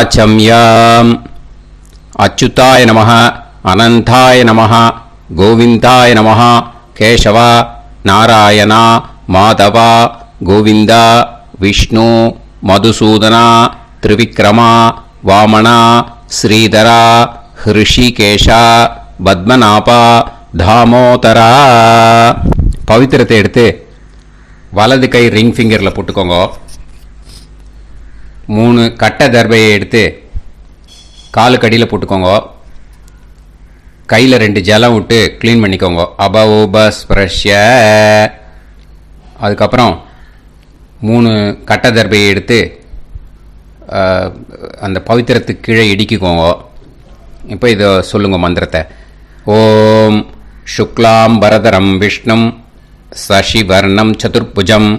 வாச்சம்யாம். அச்சுதாய நமः, அனந்தாய நமः, கோவிந்தாய நமः, கேசவா, நாராயணா, மாதவா, கோவிந்தா, விஷ்ணு, மதுசூதனா, திரிவிக்ரமா, வாமனா, ஸ்ரீதரா, ஹிருஷிகேஷா, பத்மநாபா, தாமோதரா. பவித்திரத்தை எடுத்து வலது கை ரிங் ஃபிங்கரில் போட்டுக்கோங்க. 3 கட்டை தர்பையை எடுத்து காலுக்கடியில் போட்டுக்கோங்க. கையில் 2 ஜலம் விட்டு க்ளீன் பண்ணிக்கோங்க. அபௌபஸ்பிரஷ்ய. அதுக்கப்புறம் 3 கட்டை தர்பையை எடுத்து அந்த பவித்திரத்துக்கு கீழே இடிக்கிக்கோங்க. இப்போ இதை சொல்லுங்க மந்திரத்தை. ஓம் சுக்லாம் வரதரம் விஷ்ணும் சசிவர்ணம் சதுர்புஜம்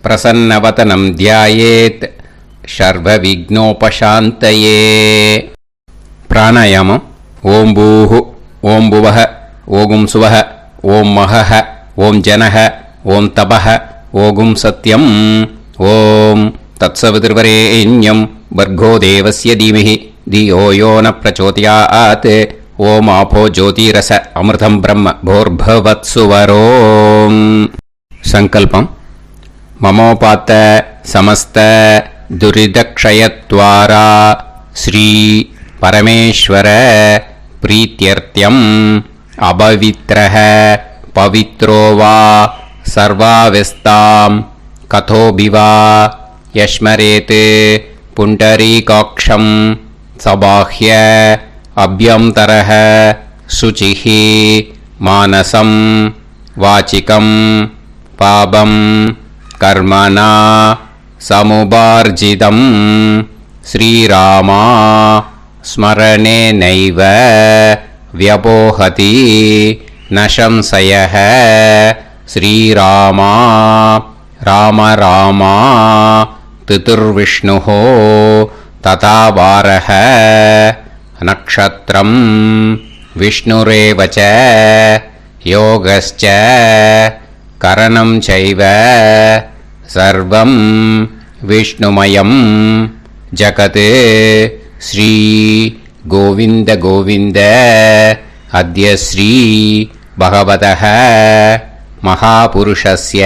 பிரசன்னவதனம் தியாயேத் சர்வ விக்னோபசாந்தயே. பிராணாயாமம். ஓம் பூஹு, ஓம் புவஹ, ஓகும் சுவஹ, ஓம் மஹஹ, ஓம் ஜனஹ, ஓம் தபஹ, ஓகும் சத்யம். ஓம் தத்சவிதுர்வரேண்யம் வர்கோ தேவஸ்ய தீமஹி தியோ யோ ந பிரச்சோதயாத். ஓம் ஆபோ ஜோதிரச அமிர்தம் பிரம்ம போர்பவத்சுவரோம். சங்கல்பம். மமோபாத்த சமஸ்த துரிதக்ஷயத்வாரா ஸ்ரீ பரமேஸ்வர பிரீத்யர்த்தியம் அபவித்ரஹ பவித்ரோ வா சர்வாவஸ்தாம் கதோபிவா யஸ்மரேத் புண்டரீகாக்ஷம் சபாஹ்ய அப்யந்தரஹ சுசிஹி மானசம் வாசிகம் பாபம் கர்மணா சமுபார்ஜிதம் ஸ்ரீராமா ஸ்மரணேனைவ வ்யபோஹதி நசம்சயஹ. ஸ்ரீராமா ராம ராமா திதுர்விஷ்ணுः ததா வாரஹ. நக்ஷத்ரம் விஷ்ணுரேவ ச யோகஸ்ச கரணம் சைவ சர்வம் விஷ்ணுமயம் ஜகத். ஸ்ரீ கோவிந்த கோவிந்த அத்ய ஸ்ரீ பகவதः மகாபுருஷஸ்ய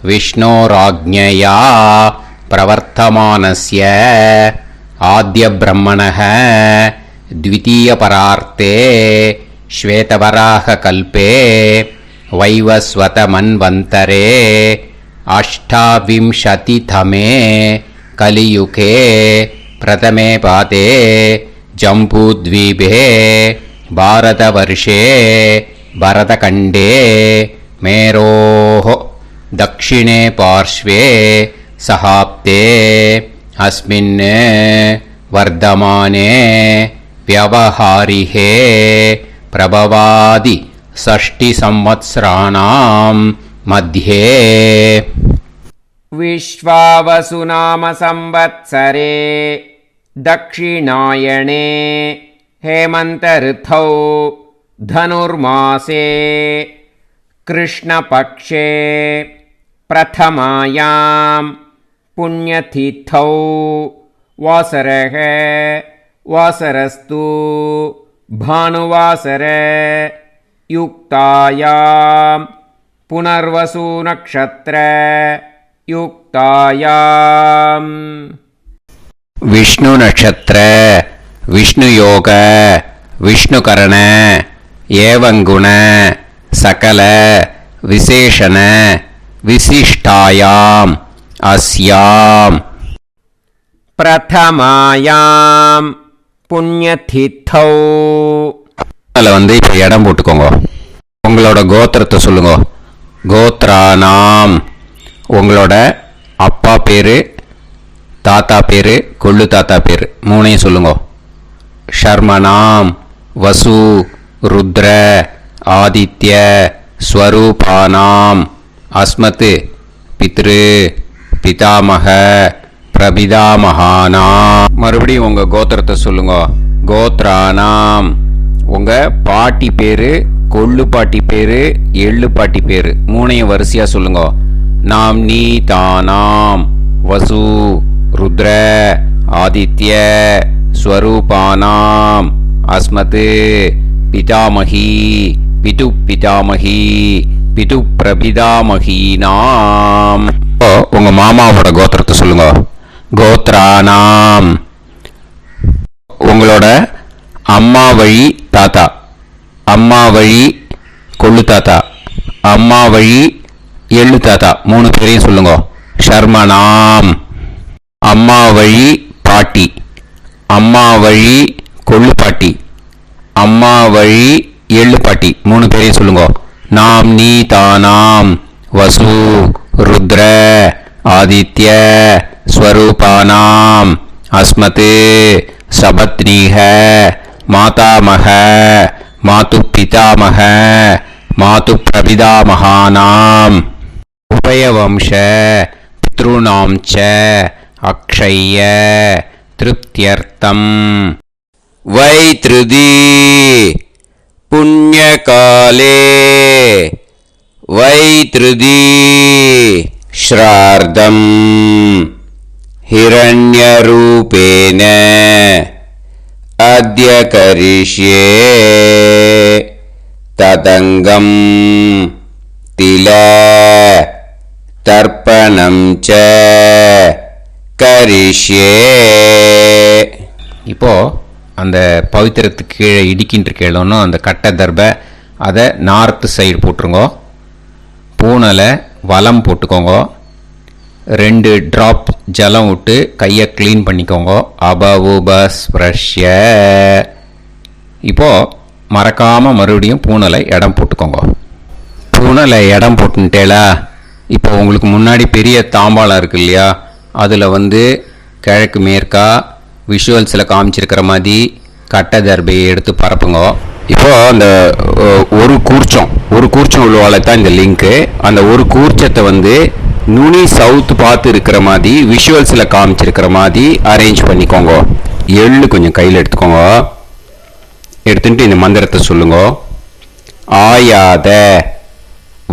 விஷ்ணோராஜ்ஞயா பிரவர்த்தமானஸ்ய ஆத்ய பிரம்மணः த்விதீயபரார்த்தே ஸ்வேதவராக கல்பே வைவஸ்வத மன்வந்தரே அஷ்டாவிம்சதிதமே கலியுகே பிரதமே பாதே ஜம்பூத்வீபே பாரதவர்ஷே பரதகண்டே மேரோः தக்ஷிணே பார்ஷ்வே சஹாப்தே அஸ்மின் வர்தமானே व्यवहारिहे प्रभवादि षष्टि संवत्सराणां मध्ये. विश्वावसुनाम संवत्सरे दक्षिणायणे हेमंत ऋतौ धनुर्मासे कृष्णपक्षे प्रथमायां पुण्यतिथौ वासरः वासरस्तु भानुवासर युक्तायां पुनर्वसु नक्षत्र युक्तायां. विष्णु नक्षत्र विष्णु योग विष्णुकरण एवं गुण सकल विशेषण विशिष्टायां अस्यां प्रथमायां புண்ணியதித்தௌ. அதில் வந்து இப்போ இடம் போட்டுக்கோங்க. உங்களோட கோத்திரத்தை சொல்லுங்க. கோத்ரானாம். உங்களோட அப்பா பேர், தாத்தா பேர், கொள்ளு தாத்தா பேர் 3ஐயும் சொல்லுங்க. ஷர்மனாம் வசு ருத்ர ஆதித்ய ஸ்வரூபானாம் அஸ்மத் பித்ரு பிதாமக பிரபிதாமகானா. மறுபடியும் உங்கள் கோத்திரத்தை சொல்லுங்க. கோத்ரானாம். உங்கள் பாட்டி பேர், கொள்ளு பாட்டி பேர், எள்ளு பாட்டி பேர் 3ஐயும் வரிசையாக சொல்லுங்க. நாம் நீ தானாம் வசு ருத்ர ஆதித்ய ஸ்வரூபானாம் அஸ்மத் பிதாமகி பிது பிதாமகி பிது பிரபிதாமகீனாம். உங்க மாமாவோட கோத்திரத்தை சொல்லுங்க. கோத்ரானாம் உங்களோட அம்மா வழி தாத்தா, அம்மா வழி கொள்ளு தாத்தா, அம்மா வழி எள்ளு தாத்தா, 3 பேரையும் சொல்லுங்க. ஷர்மனாம் அம்மா வழி பாட்டி, அம்மா வழி கொள்ளு பாட்டி, அம்மா வழி எள்ளு பாட்டி, 3 பேரையும் சொல்லுங்க. நாம் நீ தானாம் வசு ருத்ர ஆதித்ய ஸ்வரூபானாம் அஸ்மத் சபத்னீஹ மாதாமக மாது பிதாமக மாது பிரபிதாமகானாம் உபயவம்ச பித்ருணாம் ச அக்ஷய்ய திருப்தியர்த்தம் வைத்ருதி புண்ணியகாலே வைத்ருதி ஸ்ரார்த்தம் हिरण्यरूपेण अद्य करिष्ये तदङ्गं तिल तर्पणं च करिष्ये. இப்போ அந்த பவித்திரத்துக்கு கீழே இடிக்கின்ற கேளோன்னு அந்த கட்டை தர்பை அதை நார்த்து சைடு போட்டுருங்க. பூனலை வலம் போட்டுக்கோங்க. 2 ட்ராப் ஜலம் விட்டு கையை க்ளீன் பண்ணிக்கோங்க. அபவுபஸ்ப்ரஷ்ய. இப்போது மறக்காமல் மறுபடியும் பூனலை இடம் போட்டுக்கோங்க. பூனலை இடம் போட்டுட்டேலா. இப்போ உங்களுக்கு முன்னாடி பெரிய தாம்பாளம் இருக்கு இல்லையா, அதில் கிழக்கு மேற்கா விஷுவல்ஸில் காமிச்சிருக்கிற மாதிரி கட்டை தர்பையை எடுத்து பரப்புங்க. இப்போது அந்த ஒரு கூர்ச்சம் உள்ளவாளை தான் இந்த லிங்க்கு. அந்த ஒரு கூர்ச்சத்தை நுனி சவுத் பார்த்து இருக்கிற மாதிரி விஷுவல்ஸில் காமிச்சிருக்கிற மாதிரி அரேஞ்ச் பண்ணிக்கோங்க. எள்ளு கொஞ்சம் கையில் எடுத்துக்கோங்க. எடுத்துட்டு இந்த மந்திரத்தை சொல்லுங்க. ஆயாத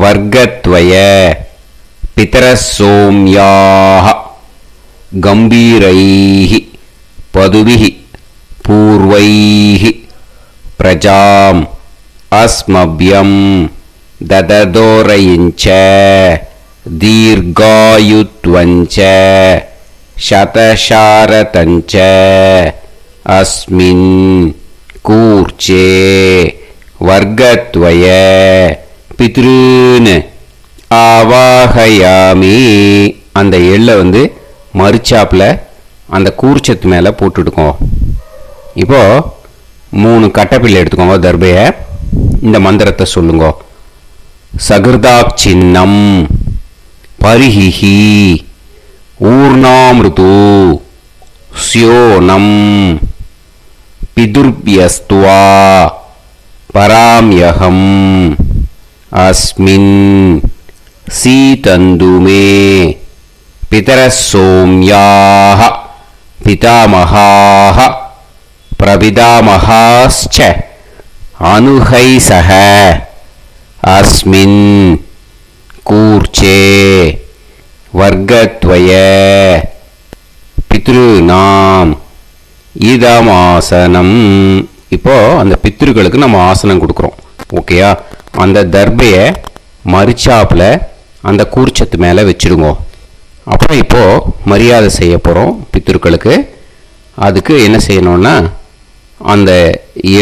வர்க்கத்வய பிதரசோம்யாக கம்பீரைஹி பதுவிஹி பூர்வைஹி பிரஜாம் அஸ்மப்யம் தததோரயிஞ்ச दीर्घायुत्वञ्च शतशारतञ्च अस्मिन् कूर्चे वर्गत्वय पितॄन् ஆவாஹயாமி. அந்த எள்ளை மறுச்சாப்பில் அந்த கூர்ச்சத்து மேலே போட்டுடுக்கோம். இப்போது 3 கட்டப்பிள்ளை எடுத்துக்கோங்க. தர்பையை இந்த மந்திரத்தை சொல்லுங்க. சகிருதாப் சின்னம் பரிஹிஹி ஊர்ணாமிருது ஸ்யோனம் பிதுர்பியஸ்துவா பராம்யகம் அஸ்மின் சீதந்துமே பிதரசோம்யாக பிதாமகாः பிரபிதாமகாश्च அனுஹைசஹ அஸ்மின் கூர்ச்சே வர்க்கத்வய பித்ருநாம் இதமாசனம். இப்போ அந்த பித்ருக்களுக்கு நம்ம ஆசனம் கொடுக்குறோம். ஓகேயா? அந்த தர்பையை மறுச்சாப்பில் அந்த கூர்ச்சத்து மேலே வச்சுடுங்க. அப்புறம் இப்போது மரியாதை செய்ய போகிறோம் பித்ருக்களுக்கு. அதுக்கு என்ன செய்யணும்னா அந்த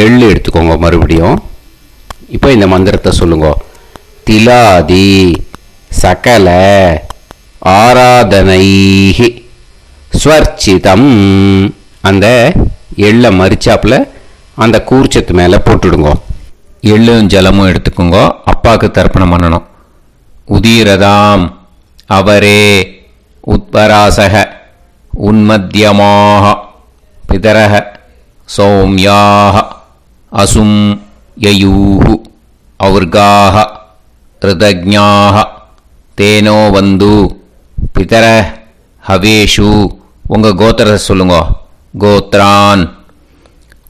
எள்ளு எடுத்துக்கோங்க. மறுபடியும் இப்போ இந்த மந்திரத்தை சொல்லுங்க. திலாதி சகல ஆராதனைஹி ஸ்வர்ச்சிதம். அந்த எள்ளை மரிச்சாப்பில் அந்த கூர்ச்சத்து மேலே போட்டுடுங்க. எள்ளும் ஜலமும் எடுத்துக்கோங்க. அப்பாவுக்கு தர்ப்பணம் பண்ணணும். உதீரதாம் அவரே உத்பராசக உன்மத்தியமாக பிதரக சௌமியாக அசும் யயூஹு அவர்காக ரிதஜ்ஞாக தேனோ வந்து பிதர ஹவேஷு. உங்கள் கோத்திரத்தை சொல்லுங்க. கோத்ரான்.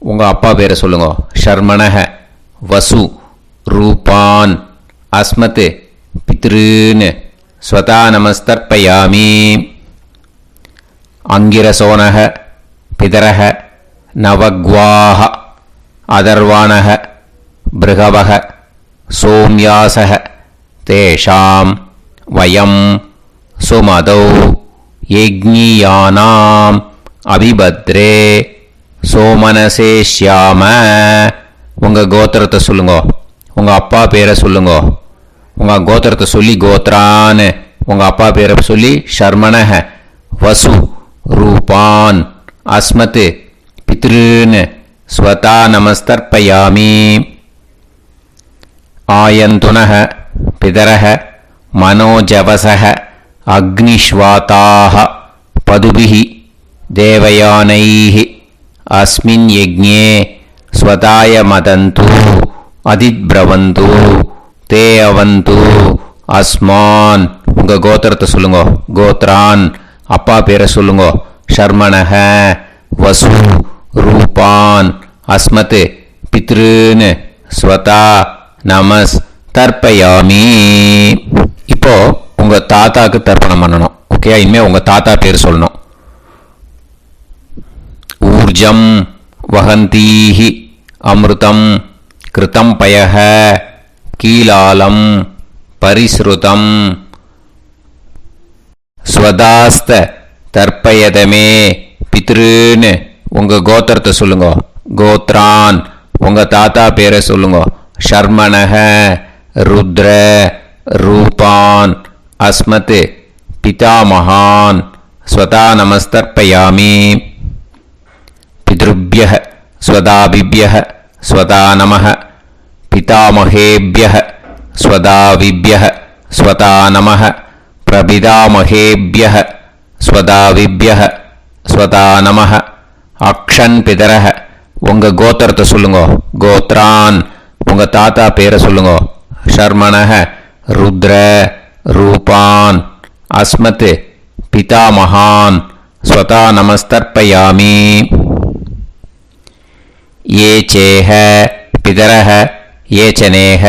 உங்கள் அப்பா பேரை சொல்லுங்க. ஷர்மணக வசு ரூபான் அஸ்மத் பித்ருன் ஸ்வதா நமஸ்தர்ப்பயாமி. அங்கிரசோனக பிதரஹ நவக்வாஹ அதர்வாணஹ பிருகவஹ சோம்யாசஹ தேஷாம் வயம் சுமதௌ யஜ்ஞியானாம் அபிபத்ரே சோமனசேஷ்யாம. உங்கள் கோத்திரத்தை சொல்லுங்க, உங்கள் அப்பா பேரை சொல்லுங்க. உங்கள் கோத்திரத்தை சொல்லி கோத்ரான்னு உங்கள் அப்பா பேரை சொல்லி ஷர்மணஹ வசு ரூபான் அஸ்மத் பித்ருன்னு ஸ்வதா நமஸ்தர்ப்பயாமி. ஆயந்துனஹ பிதரஹ மனோஜவசஹ அக்னிஷ்வாதாஹ பதுபிஹி தேவயானைஹ அஸ்மின் யஜ்ஞே ஸ்வதாய மதந்து அதித்ப்ரவந்து தே அவது அஸ்மான். உங்கள் கோத்திரத்தை சொல்லுங்க, கோத்ரான் அப்பா பேரை சொல்லுங்க. ஷர்மணஹ வசு ரூபான் அஸ்மத் பித்ருன்னு ஸ்வதா நமஸ் தர்ப்பயாமி. இப்போ உங்கள் தாத்தாக்கு தர்ப்பணம் பண்ணணும். ஓகே, இனிமேல் உங்கள் தாத்தா பேர் சொல்லணும். ஊர்ஜம் வஹந்தீஹி அமிர்தம் கிருதம் பயஹ கீலாலம் பரிஸ்ருதம் ஸ்வதாஸ்த தர்ப்பயதமே பித்ருன்னு உங்கள் கோத்திரத்தை சொல்லுங்க. கோத்ரான் உங்கள் தாத்தா பேரை சொல்லுங்க. ஷர்மணஹ ருத்ர ரூபான் அஸ்மத் பிதாமகான் ஸ்வதா நமஸ்தர்ப்பயாமி. பித்ருப்யஹ ஸ்வதாபிப்யஹ ஸ்வதா நமஹ பிதாமகேப்யஹ ஸ்வதாவிப்யஹ ஸ்வதா நமஹ பிரபிதாமகேப்யஹ ஸ்வதாவிப்யஹ ஸ்வதா நமஹ. அக்ஷன் பிதரஹ உங்கள் கோத்திரத்தை சொல்லுங்க. கோத்ரான் உங்கள் தாத்தா பேரை சொல்லுங்க. ஷர்மணஹ ருத்ர ரூபான் அஸ்மத் பிதாமகான் ஸ்வதா நமஸ்தர்ப்பயாமி. ये चेह पितरः ये चनेह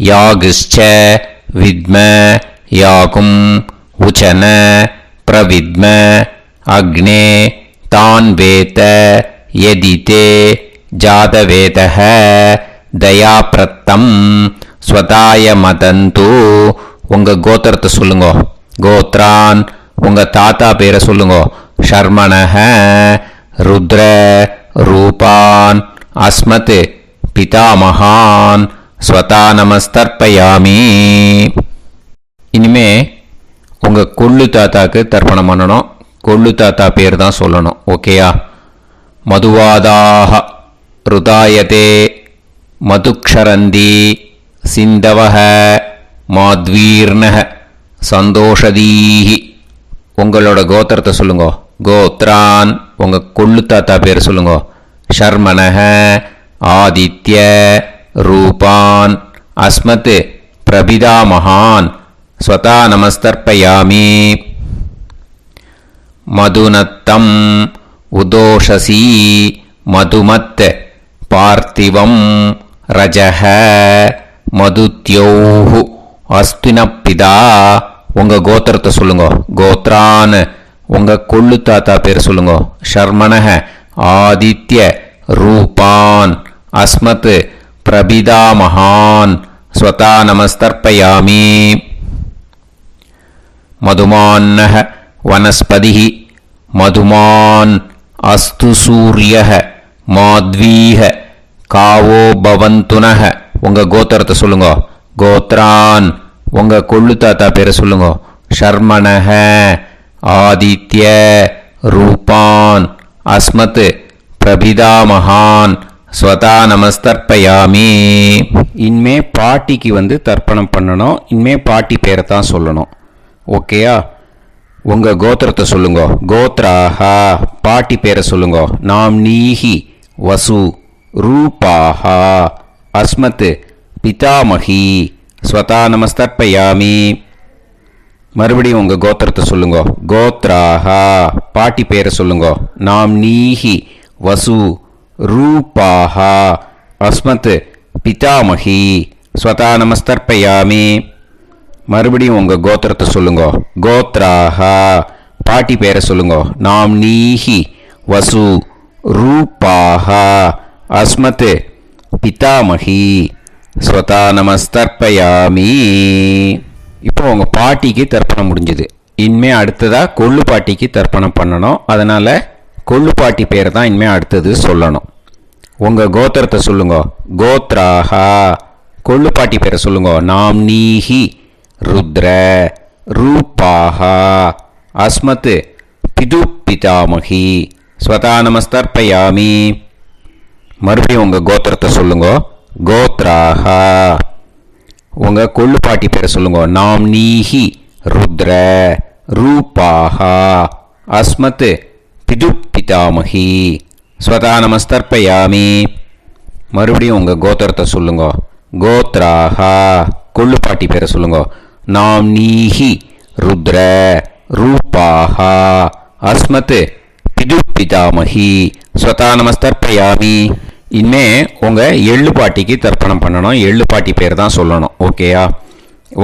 यागश्च विद्म याकुं उचन प्रविद्म अग्ने तान् वेत यदिते जातवेतः दयाप्रत्तं स्वताय मदन्तु. உங்கள் கோத்திரத்தை சொல்லுங்க. கோத்ரான் உங்கள் தாத்தா பேரை சொல்லுங்க. ஷர்மணஹ ருத்ர ரூபான் அஸ்மத் பிதாமகான் ஸ்வதா நமஸ்தர்ப்பயாமி. இனிமே உங்கள் கொள்ளு தாத்தாக்கு தர்ப்பணம் பண்ணணும். கொள்ளு தாத்தா பேர் தான் சொல்லணும். ஓகேயா? மதுவாதாக ருதாயதே மதுக்ஷரந்தி சிந்தவஹ மாத்வீர்ணஹ சந்தோஷதீஹி. உங்களோட கோத்திரத்தை சொல்லுங்க. கோத்ரான் உங்கள் கொள்ளு தாத்தா பேர் சொல்லுங்க. ஷர்மணஹ ஆதித்ய ரூபான் அஸ்மத் பிரபிதாமகான் ஸ்வதா நமஸ்தர்ப்பயாமி. மதுநத்தம் உதோஷசி மதுமத் பார்த்திவம் ரஜஹ மதுத்யோஹு அஸ்தினப்பிதா. உங்கள் கோத்திரத்தை சொல்லுங்க. கோத்ரான் உங்கள் கொள்ளு தாத்தா பேர் சொல்லுங்க. ஷர்மணஹ ஆதித்ய ரூபான் அஸ்மத் பிரபிதாமகான் ஸ்வதா நமஸ்தர்ப்பயாமி. மதுமான்னஹ வனஸ்பதிஹ மதுமான் அஸ்து சூரியஹ மாத்வீஹ காவோ பவந்துனஹ. உங்கள் கோத்திரத்தை சொல்லுங்க. கோத்ரான் உங்கள் கொள்ளு தாத்தா பேரை சொல்லுங்க. ஷர்மணஹ ஆதித்ய ரூபான் அஸ்மத் பிரபிதாமகான் ஸ்வதா நமஸ்தர்ப்பயாமி. இனிமே பாட்டிக்கு தர்ப்பணம் பண்ணணும். இனிமே பாட்டி பேரை தான் சொல்லணும். ஓகேயா? உங்கள் கோத்திரத்தை சொல்லுங்க. கோத்ராஹா பாட்டி பேரை சொல்லுங்க. நாம் நீஹி வசு ரூபாஹா அஸ்மத் பிதாமகி ஸ்வதா நமஸ்தர்ப்பயாமி. மறுபடியும் உங்கள் கோத்திரத்தை சொல்லுங்க. கோத்ராஹா பாட்டி பேரை சொல்லுங்க. நாம் நீஹி வசு ரூபாஹா அஸ்மத் பிதாமகி ஸ்வதா நமஸ்தர்ப்பயாமி. மறுபடியும் உங்கள் கோத்திரத்தை சொல்லுங்க. கோத்ராஹா பாட்டி பேரை சொல்லுங்க. நாம் நீஹி வசு ரூபாஹ அஸ்மத் பிதாமகி ஸ்வதா நமஸ்தர்ப்பயாமி. இப்போ உங்கள் பாட்டிக்கு தர்ப்பணம் முடிஞ்சுது. இனிமே அடுத்ததாக கொள்ளு பாட்டிக்கு தர்ப்பணம் பண்ணணும். அதனால் கொள்ளு பாட்டி பேரை தான் இனிமேல் அடுத்தது சொல்லணும். உங்கள் கோத்திரத்தை சொல்லுங்க. கோத்ராஹா. கொள்ளு பாட்டி பேரை சொல்லுங்க. நாம்னீஹி ருத்ர ரூபாஹா அஸ்மத் பிது பிதாமகி ஸ்வதா நமஸ்தர்ப்பயாமி. மறுபடியும் உங்கள் கோத்திரத்தை சொல்லுங்க. கோத்ராஹா. உங்கள் கொள்ளு பாட்டி பேரை சொல்லுங்க. நாம்னீஹி ருத்ர ரூபாஹா அஸ்மத் பிது பிதாமகி ஸ்வதா நமஸ்தர்ப்பயாமி. மறுபடியும் உங்கள் கோத்திரத்தை சொல்லுங்க. கோத்ராஹா. கொள்ளு பாட்டி பேரை சொல்லுங்க. நாம்னீஹி ருத்ர ரூபாஹா அஸ்மத் பிது பிதாமகி ஸ்வதா நமஸ்தர்ப்பயாமி. இனிமே உங்கள் எள்ளு பாட்டிக்கு தர்ப்பணம் பண்ணணும். எள்ளு பாட்டி பேர் தான் சொல்லணும். ஓகேயா?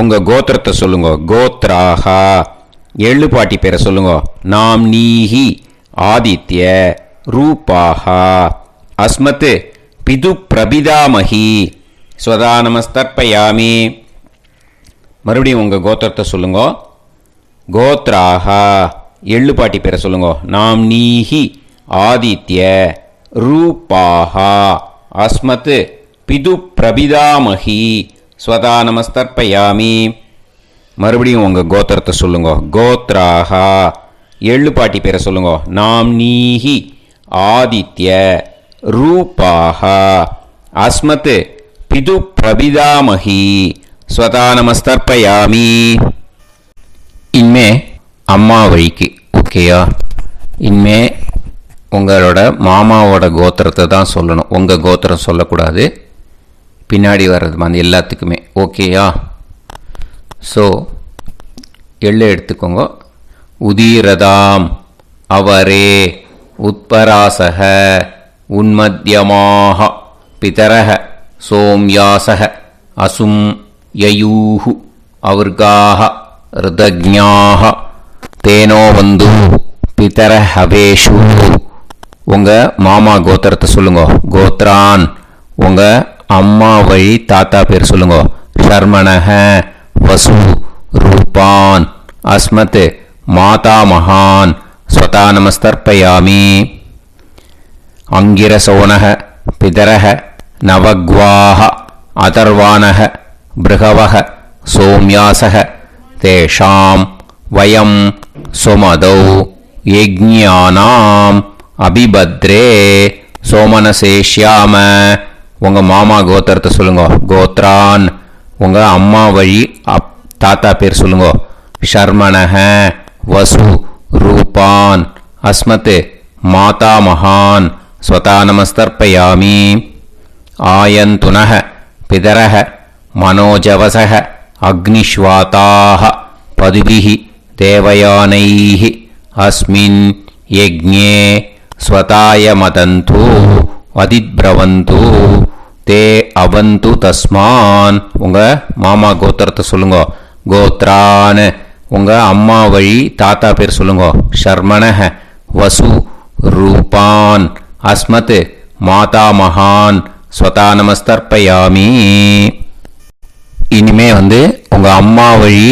உங்கள் கோத்திரத்தை சொல்லுங்க. கோத்ராஹா. எள்ளு பாட்டி பேரை சொல்லுங்க. நாம்னீஹி ஆதித்ய ரூபாஹா அஸ்மத் பிது பிரபிதாமகி ஸ்வதா நமஸ்தர்ப்பயாமி. மறுபடியும் உங்கள் கோத்திரத்தை சொல்லுங்க. கோத்ராஹா. எள்ளு பாட்டி பேரை சொல்லுங்க. நாம்னீஹி ஆதித்ய ரூபாஹா அஸ்மத் பிது பிரபிதாமகி ஸ்வதா நமஸ்தர்ப்பயாமி. மறுபடியும் உங்கள் கோத்திரத்தை சொல்லுங்க. கோத்ராஹா. எள்ளு பாட்டி பேரை சொல்லுங்க. நாம்னீஹி ஆதித்ய ரூபாஹா அஸ்மத் பிது பிரபிதாமகி ஸ்வதா நமஸ்தர்ப்பயாமி. இனிமே அம்மா வழிக்கு. ஓகேயா? இனிமே உங்களோட மாமாவோட கோத்திரத்தை தான் சொல்லணும். உங்கள் கோத்திரம் சொல்லக்கூடாது. பின்னாடி வர்றது வந்து எல்லாத்துக்குமே. ஓகேயா? ஸோ எள்ளு எடுத்துக்கோங்க. உதீரதாம் அவரே உத்பராசக உன்மத்யமாக பிதரக சோம்யாசக அசும் யயூஹு அவர்காக ருதஜ்ஞாக தேனோ வந்து பிதர ஹவேஷு. உங்கள் மாமா கோத்திரத்தை சொல்லுங்க. கோத்ரான். உங்கள் அம்மா வழி தாத்தா பேர் சொல்லுங்க. ஷர்மணஹ வசு ரூபான் அஸ்மத் மாதா மகான் ஸ்வதா நமஸ்தர்ப்பயாமி. அங்கிரசோனஹ பிதரஹ நவக்வாஹ அதர்வானஹ பிருகவஹ சோம்யாசஹ தேஷாம் வயம் சுமதௌ யஜ்ஞானாம் அபிபத்ரே சோமனசேஷ்யாம. உங்கள் மாமா கோத்திரத்தை சொல்லுங்க. கோத்ரான். உங்கள் அம்மா வழி தாத்தா பேர் சொல்லுங்க. ஷர்மணஹ வசு ரூபான் அஸ்மத் மாதா மகான் ஸ்வதா நமஸ்தர்ப்பயாமி. ஆயந்துனஹ பிதரஹ மனோஜவசஹ அக்னிஷ்வாதாஹ பதுபிஹி தேவயானைஹி அஸ்மின் யஜ்ஞே ஸ்வதாய மதந்து அதிப்ரவந்து தே அவந்து தஸ்மான். உங்கள் மாமா கோத்திரத்தை சொல்லுங்க. கோத்ரான். உங்கள் அம்மா வழி தாத்தா பேர் சொல்லுங்க. ஷர்மணஹ வசு ரூபான் அஸ்மத் மாதா மகான் ஸ்வதா நமஸ்தர்ப்பயாமி. இனிமே வந்து உங்கள் அம்மா வழி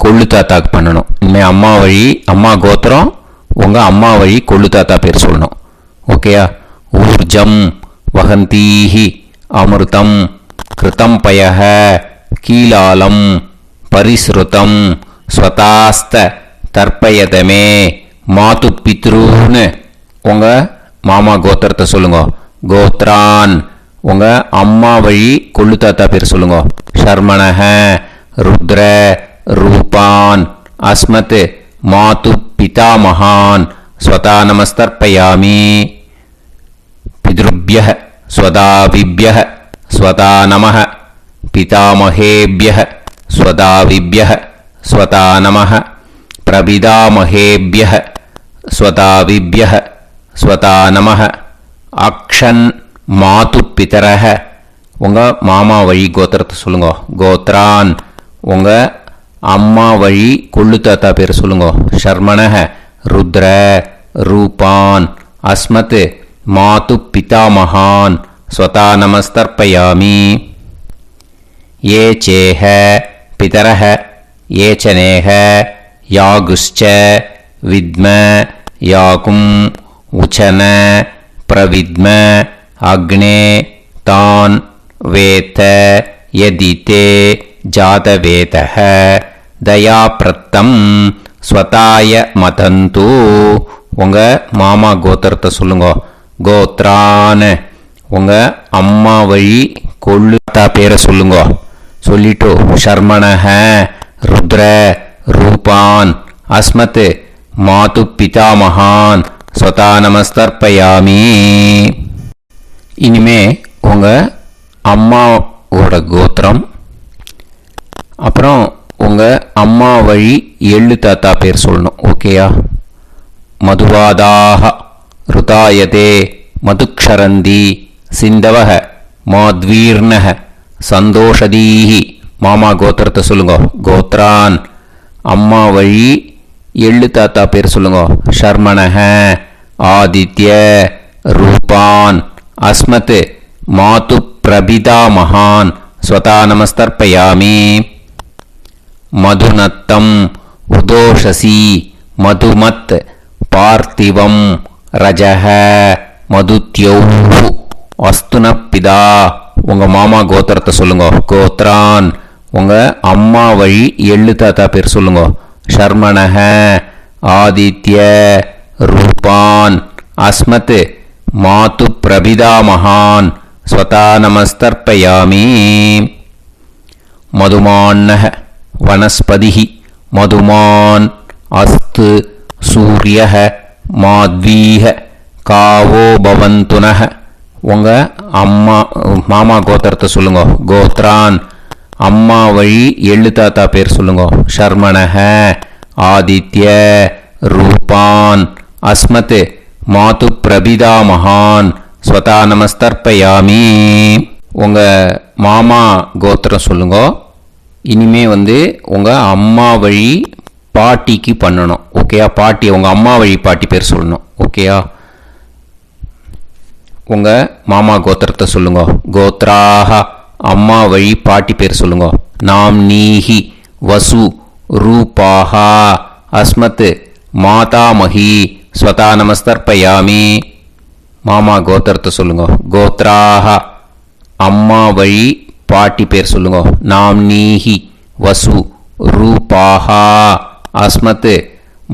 கொள்ளு தாத்தாக்கு பண்ணணும். இனிமேல் அம்மா வழி அம்மா கோத்திரம் உங்கள் அம்மா வழி கொள்ளு தாத்தா பேர் சொல்லணும். ஓகேயா? ஊர்ஜம் வகந்தீஹி அமிர்தம் கிருதம் பயஹ கீலாலம் பரிஸ்ருதம் ஸ்வதாஸ்த தர்ப்பயதமே மாது பித்ருன்னு. உங்கள் மாமா கோத்திரத்தை சொல்லுங்க. கோத்ரான். உங்கள் அம்மா வழி கொள்ளு தாத்தா பேர் சொல்லுங்க. ஷர்மணஹ ருத்ர ரூபான் அஸ்மத் மாது பிதாமகான் ஸ்வதா நமஸ்தர்ப்பயாமி. பித்ருப்யஹ ஸ்வதாவிப்யஹ ஸ்வதா நமஹ பிதாமகேப்யஹ ஸ்வதாவிப்யஹ ஸ்வதா நமஹ பிரபிதாமகேப்யஹ ஸ்வதாவிப்யஹ ஸ்வதா நமஹ. அக்ஷன் மாது பிதரஹ. உங்கள் மாமா வழி கோத்திரத்தை சொல்லுங்க. கோத்ரான். உங்கள் அம்மா வழி கொள்ளு தாத்தா பேர் சொல்லுங்க. ஷர்மணஹ ருத்ர ரூபான் अस्मत् मातुः पितामहान् स्वता नमस्तर्पयामि ये चेह पितरः ये च नेह यागुश्च विद्म याकुम् उचन प्रविद्म अग्ने तान् वेत यदिते जातवेतः दयाप्रत्तं स्वताय मतन्तु உங்கள் மாமா கோத்திரத்தை சொல்லுங்க. கோத்ரான் உங்கள் அம்மா வழி கொள்ளுத்தா பேரை சொல்லுங்க. சொல்லிட்டு ஷர்மணஹ ருத்ர ரூபான் அஸ்மத் மாது பிதாமகான் ஸ்வதா நமஸ்தர்ப்பயாமி. இனிமே உங்கள் அம்மாவோட கோத்திரம், அப்புறம் உங்கள் அம்மா வழி எள்ளு தாத்தா பேர் சொல்லணும். ஓகேயா? மதுவாதாக ருதாயதே மதுக்ஷரந்தி சிந்தவக மாத்வீர்ணக சந்தோஷதீஹி. மாமா கோத்திரத்தை சொல்லுங்க. கோத்ரான் அம்மா வழி எள்ளு தாத்தா பேர் சொல்லுங்க. ஷர்மணஹ ஆதித்ய ரூபான் அஸ்மத் மாது பிரபிதா மகான் ஸ்வதா நமஸ்தர்ப்பயாமி. மதுநத்தம் உதோஷசி மதுமத் பார்த்திவம் ரஜஹ மதுத்யௌஹு அஸ்துனப்பிதா. உங்கள் மாமா கோத்திரத்தை சொல்லுங்க. கோத்ரான் உங்கள் அம்மா வழி எள்ளு தாத்தா பேர் சொல்லுங்க. ஷர்மணஹ ஆதித்ய ரூபான் அஸ்மத் மாது பிரபிதா மகான் ஸ்வதா நமஸ்தர்ப்பயாமி. மதுமான்னஹ வனஸ்பதிஹி மதுமான் அஸ்து சூரியஹ மாத்வீஹ காவோ பவந்துனஹ. உங்கள் மாமா கோத்திரத்தை சொல்லுங்க. கோத்ரான் அம்மா வழி எள்ளு தாத்தா பேர் சொல்லுங்க. ஷர்மணஹ ஆதித்ய ரூபான் அஸ்மத் மாது பிரபிதா மகான் ஸ்வதா நமஸ்தர்ப்பயாமி. உங்கள் மாமா கோத்திரம் சொல்லுங்க. இனிமே உங்கள் அம்மா வழி பாட்டிக்கு பண்ணணும். ஓகேயா? பாட்டி உங்கள் அம்மா வழி பாட்டி பேர் சொல்லணும். ஓகேயா? உங்கள் மாமா கோத்திரத்தை சொல்லுங்க. கோத்ராக அம்மா வழி பாட்டி பேர் சொல்லுங்க. நாம் நீஹி வசு ரூபாஹா அஸ்மத் மாதாமஹி ஸ்வதா நமஸ்தர்ப்பயாமி. மாமா கோத்திரத்தை சொல்லுங்க. கோத்ராக அம்மா வழி பாட்டி பேர் சொல்லுங்க. நாம் நீஹி வசு ரூபாஹா அஸ்மத்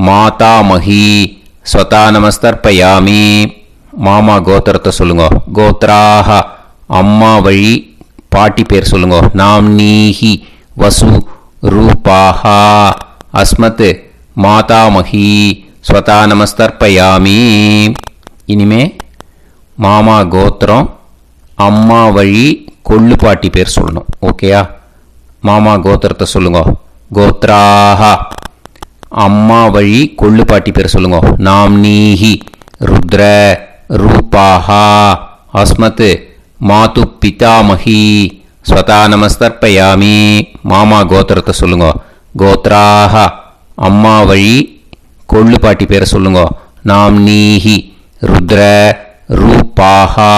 மாதாமஹி ஸ்வதா நமஸ்தர்ப்பயாமி. மாமா கோத்திரத்தை சொல்லுங்க. கோத்ராக அம்மா வழி பாட்டி பேர் சொல்லுங்க. நாம் நீஹி வசு ரூபாஹா அஸ்மத் மாதாமஹி ஸ்வதா நமஸ்தர்ப்பயாமி. இனிமே மாமா கோத்திரம் அம்மா வழி கொள்ளு பாட்டி பேர் சொல்லணும். ஓகேயா? மாமா கோத்திரத்தை சொல்லுங்க. கோத்ராக அம்மா வழி கொள்ளு பாட்டி பேர் சொல்லுங்க. நாம் நீஹி ருத்ர ரூபாஹா அஸ்மத் மாது பிதாமஹி ஸ்வதா நமஸ்தர்ப்பயாமி. மாமா கோத்திரத்தை சொல்லுங்க. கோத்ராக அம்மா வழி கொள்ளு பாட்டி பேரை சொல்லுங்க. நாம் நீஹி ருத்ர ரூபாஹா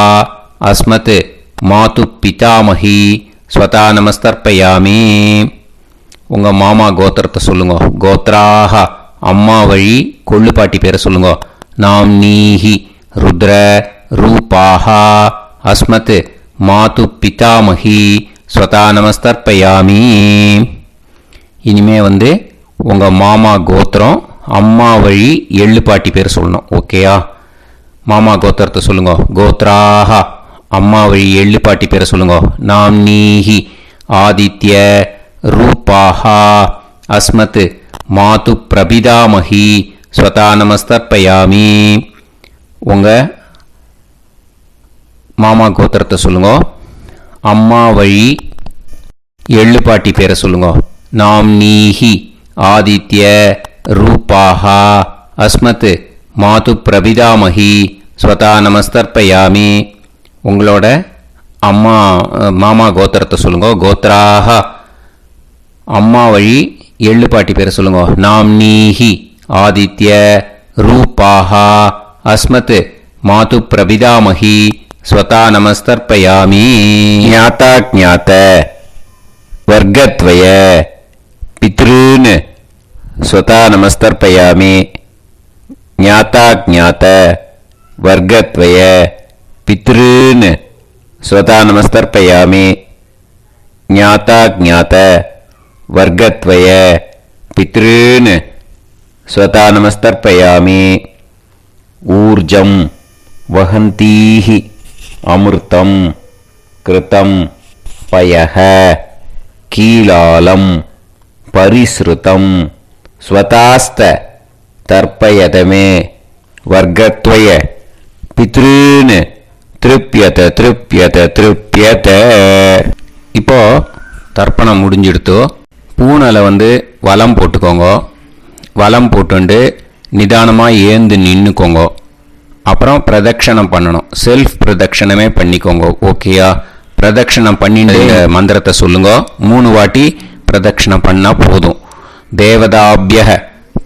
அஸ்மத் மாது பிதாமஹி ஸ்வதா நமஸ்தர்ப்பயாமி. உங்கள் மாமா கோத்திரத்தை சொல்லுங்க. கோத்ராக அம்மா வழி கொள்ளு பாட்டி பேரை சொல்லுங்க. நாம் நீஹி ருத்ர ரூபாஹா அஸ்மத் மாது பிதாமஹி ஸ்வதா நமஸ்தர்ப்பயாமி. இனிமே உங்கள் மாமா கோத்திரம் அம்மா வழி எள்ளு பாட்டி பேர் சொல்லணும். ஓகேயா? மாமா கோத்திரத்தை சொல்லுங்க. கோத்ராக அம்மா வழி எள்ளு பாட்டி பேரை சொல்லுங்க. நாம் நீஹி ஆதித்ய ரூபாஹா அஸ்மத் மாது பிரபிதாமஹி ஸ்வதா நமஸ்தர்ப்பயாமி. உங்கள் மாமா கோத்திரத்தை சொல்லுங்க. அம்மா வழி எள்ளு பாட்டி பேரை சொல்லுங்க. நாம் நீஹி ஆதித்ய ரூபாஹா அஸ்மத் மாது பிரபிதாமஹி ஸ்வதா நமஸ்தர்ப்பயாமி. உங்களோட மாமா கோத்திரத்தை சொல்லுங்க. கோத்ராக அம்மா வழி எள்ளு பாட்டி பேரை சொல்லுங்க. நாம் நீஹி ஆதித்ய ரூபாஹா அஸ்மத் मातु प्रपितामही स्वता नमस्तर्पयामि ज्ञाता ज्ञात वर्गत्वय पितॄन् स्वता नमस्तर्पयामि ज्ञाता ज्ञात वर्गत्वय पितॄन् स्वता नमस्तर्पयामि ज्ञाता ज्ञात वर्गत्वय पितॄन् स्वता नमस्तर्पयामि ऊर्जं वहन्तीः अमृतं कृतं पयः कीलालं परिसृतं स्वतास्त तर्पयत मे वर्गत्वय पितॄन् திருப்பியத திருப்பியத திருப்பியத. இப்போ தர்ப்பணம் முடிஞ்சிடுத்து. பூனலை வலம் போட்டுக்கோங்க. வலம் போட்டுண்டு நிதானமாக ஏந்து நின்றுக்கோங்க. அப்புறம் பிரதட்சணம் பண்ணணும். செல்ஃப் பிரதட்சணமே பண்ணிக்கோங்க. ஓகேயா? பிரதட்சணம் பண்ணிட்டு மந்திரத்தை சொல்லுங்க. 3 வாட்டி பிரதட்சணம் பண்ணால் போதும். தேவதாபிய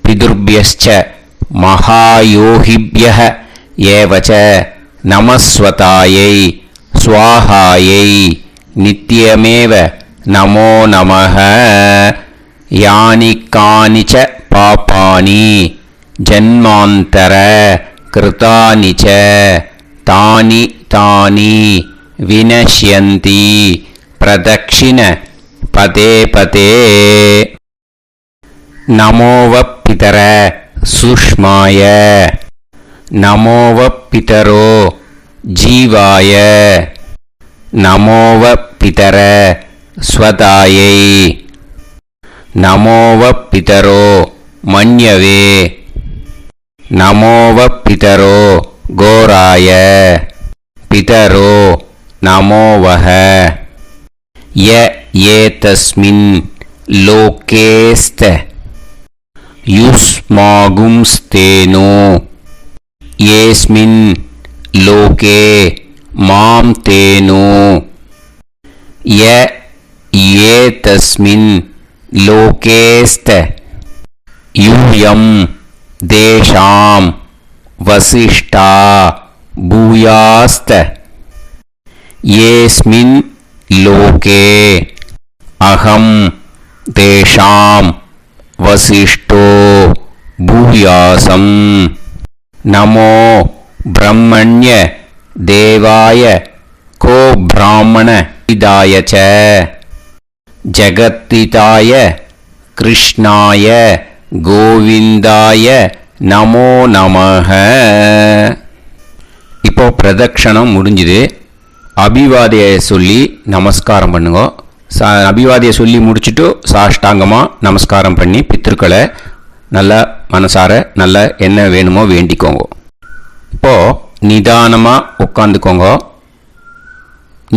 பிதுர்பியச்ச மகாயோகிபிய ஏவச்ச நமஸ்வதாயை ஸ்வாஹாயை நித்யமேவ நமோ நமஹ. யானி கானிச்ச பாபானி ஜன்மாந்தர கிருதானி ச தானி தானி வினஷ்யந்தி பிரதக்ஷிண பதே பதே. நமோவ பிதர சுஷ்மாய நமோவ பிதரோ ஜீவாய நமோவ பிதர ஸ்வதாயை நமோவ பிதரோ மன்யவே நமோவ பிதரோ கோராய பிதரோ நமோவஹ. ய ஏதஸ்மின் லோகேஸ்த யுஸ்மாகும்ஸ்தேனோ येस्मिन् लोके मां तेनो. य एतस्मिन् लोकेस्त यूयं देशां वसिष्ठा भूयास्त. येस्मिन् लोके अहं तेषां वसिष्ठो भूयासम्. நமோ பிரம்மண்ய தேவாய கோ பிராமண இதாய ச ஜகத்திதாய கிருஷ்ணாய கோவிந்தாய நமோ நமஹ. இப்போ பிரதட்சணம் முடிஞ்சுது. அபிவாதியை சொல்லி நமஸ்காரம் பண்ணுங்க. அபிவாதியை சொல்லி முடிச்சுட்டு சாஷ்டாங்கமாக நமஸ்காரம் பண்ணி பித்திருக்களை நல்லா மனசார நல்லா என்ன வேணுமோ வேண்டிக்கோங்க. இப்போது நிதானமாக உட்காந்துக்கோங்க.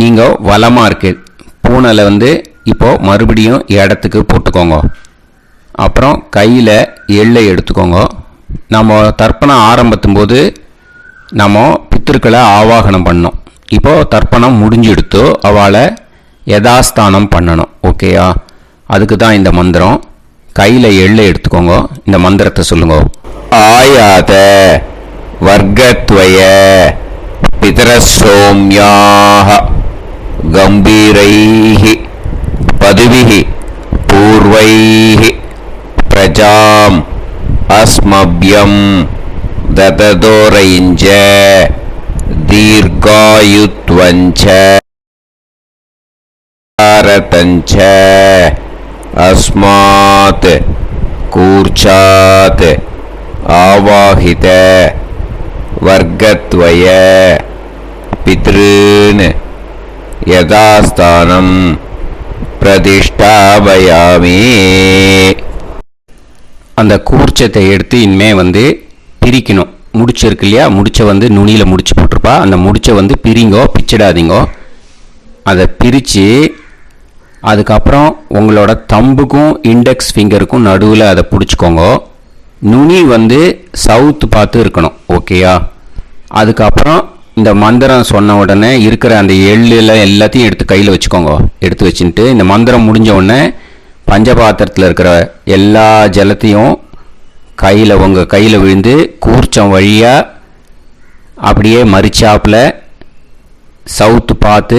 நீங்கள் வலமாக இருக்கு பூனலை இப்போது மறுபடியும் இடத்துக்கு போட்டுக்கோங்க. அப்புறம் கையில் எள்ளை எடுத்துக்கோங்க. நம்ம தர்ப்பணம் ஆரம்பித்தும் போது நம்ம பித்திருக்களை ஆவாகனம் பண்ணோம். இப்போது தர்ப்பணம் முடிஞ்செடுத்து அவளை யதாஸ்தானம் பண்ணணும். ஓகேயா? அதுக்கு தான் இந்த மந்திரம். கையில் எள்ளை எடுத்துக்கோங்க. இந்த மந்திரத்தை சொல்லுங்க. ஆயாத வர்க்கத்வய பிதரசோம்யாக கம்பீரைஹி பதுவிஹி பூர்வைஹி பிரஜாம் அஸ்மப்யம் தததோரைஞ்ச தீர்காயுத்வஞ்ச ஆரதஞ்ச अस्मात् कूर्चात् आवाहित वर्गत्वय पितॄन् यथास्थानं प्रतिष्ठापयामि. அந்த கூர்ச்சத்தை எடுத்து இனிமே பிரிக்கணும். முடிச்சு இருக்கு இல்லையா? முடிச்சை நுனியில் முடிச்சு போட்டிருப்பா. அந்த முடிச்சை பிரிங்கோ, பிச்சிடாதீங்கோ. அதை பிரித்து அதுக்கப்புறம் உங்களோட தம்புக்கும் இண்டெக்ஸ் ஃபிங்கருக்கும் நடுவில் அதை பிடிச்சிக்கோங்க. நுனி சவுத் பார்த்து இருக்கணும். ஓகேயா? அதுக்கப்புறம் இந்த மந்திரம் சொன்ன உடனே இருக்கிற அந்த எள்ளில் எல்லாத்தையும் எடுத்து கையில் வச்சுக்கோங்க. எடுத்து வச்சுட்டு இந்த மந்திரம் முடிஞ்ச உடனே பஞ்சபாத்திரத்தில் இருக்கிற எல்லா ஜலத்தையும் உங்கள் கையில் விழுந்து கூர்ச்சம் வழியாக அப்படியே மறிச்சாப்பில் சவுத்து பார்த்து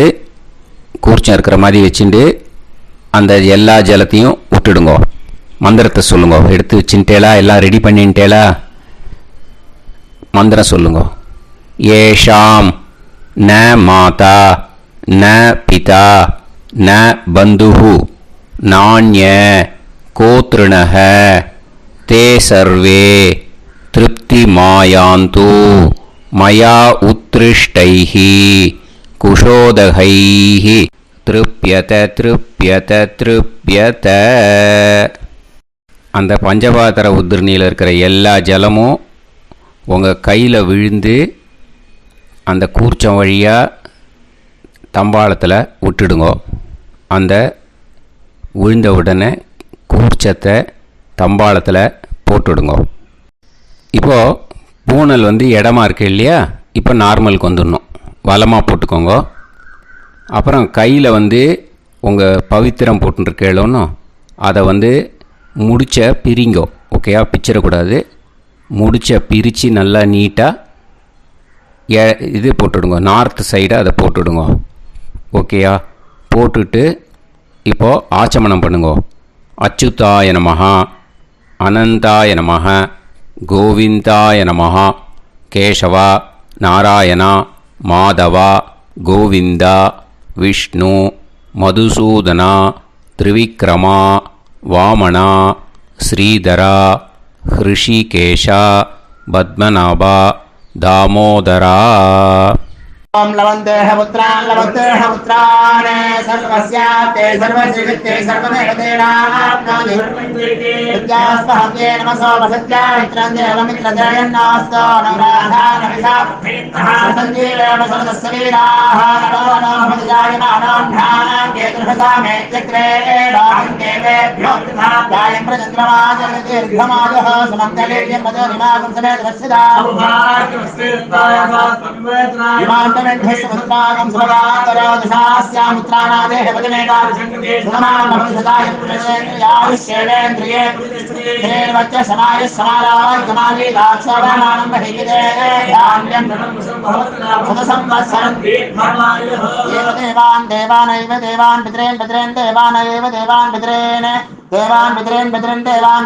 கூர்ச்சம் இருக்கிற மாதிரி வச்சுட்டு அந்த எல்லா ஜலத்தையும் விட்டுடுங்கோ. மந்திரத்தை சொல்லுங்க. எடுத்து வச்சுட்டேலா? எல்லாம் ரெடி பண்ணிட்டேலா? மந்திரம் சொல்லுங்க. ஏஷாம் ந மாதா ந பிதா ந பந்துஹு நாண்ய கோத்ருணஹ தே சர்வே திருப்தி மாயாந்து மயா உத்ருஷ்டைஹி குஷோதகைஹி திருப்யத திருப்யத திருப்யத. அந்த பஞ்சபாத்திர உதிரணியில் இருக்கிற எல்லா ஜலமும் உங்கள் கையில் விழுந்து அந்த கூர்ச்சம் வழியாக தம்பாளத்தில் விட்டுடுங்கோ. அந்த விழுந்த உடனே கூர்ச்சத்தை தம்பாளத்தில் போட்டுடுங்கோ. இப்போது பூனல் இடமா இருக்கு இல்லையா? இப்போ நார்மலுக்கு வந்துடணும். வலமாக போட்டுக்கோங்க. அப்புறம் கையில் உங்கள் பவித்திரம் போட்டுருக்கேளோன்னு அதை முடிச்ச பிரிங்கோ. ஓகேயா? பிச்சிடக்கூடாது. முடிச்ச பிரித்து நல்லா நீட்டாக இது போட்டுடுங்க. நார்த் சைடு அதை போட்டுடுங்க. ஓகேயா? போட்டுட்டு இப்போது ஆச்சமனம் பண்ணுங்க. அச்சுதாய நமஹ அனந்தாய நமஹ கோவிந்தாய நமஹ கேசவா நாராயணா மாதவா கோவிந்தா விஷ்ணு மதுசூதனா திரிவிக்ரமா வாமனா ஸ்ரீதரா ஹிருஷிகேஷா பத்மநாபா தாமோதரா. ओम लवन्तेह पुत्रान् सर्वस्याप्ते सर्वश्रीकृत्ये सर्वदेवतेनाप्नोति विद्यास्महव्ये नमसो वसत्या मित्रं देवमित्रजयन्नास्तो नवराधानविषाः सञ्जीवेम सर्वस्वीराः नमो भजायमानां केतुर्हसामेत्यग्रे राहं देवेभ्यो जायं प्रचन्द्रमाजदीर्घमाजः समन्तलेयं मदोनिमागं समेत वत्सदा विमान्तमेध्यस्वपुत्रागं सुभगान्तरादशास्यामुत्राणादेह वदनेता सुधमानभविषदाय पुरुषेन्द्रियाविश्येवेन्द्रिये धेर्वच्च समायः समाराय कमाली दाक्षाभामानं महिगिदे धान्यं सुतसंवत्सरं एव देवान् देवान् पितरेन् देवानैव देवान् पितरेन् देवान् पितरेन् देवान्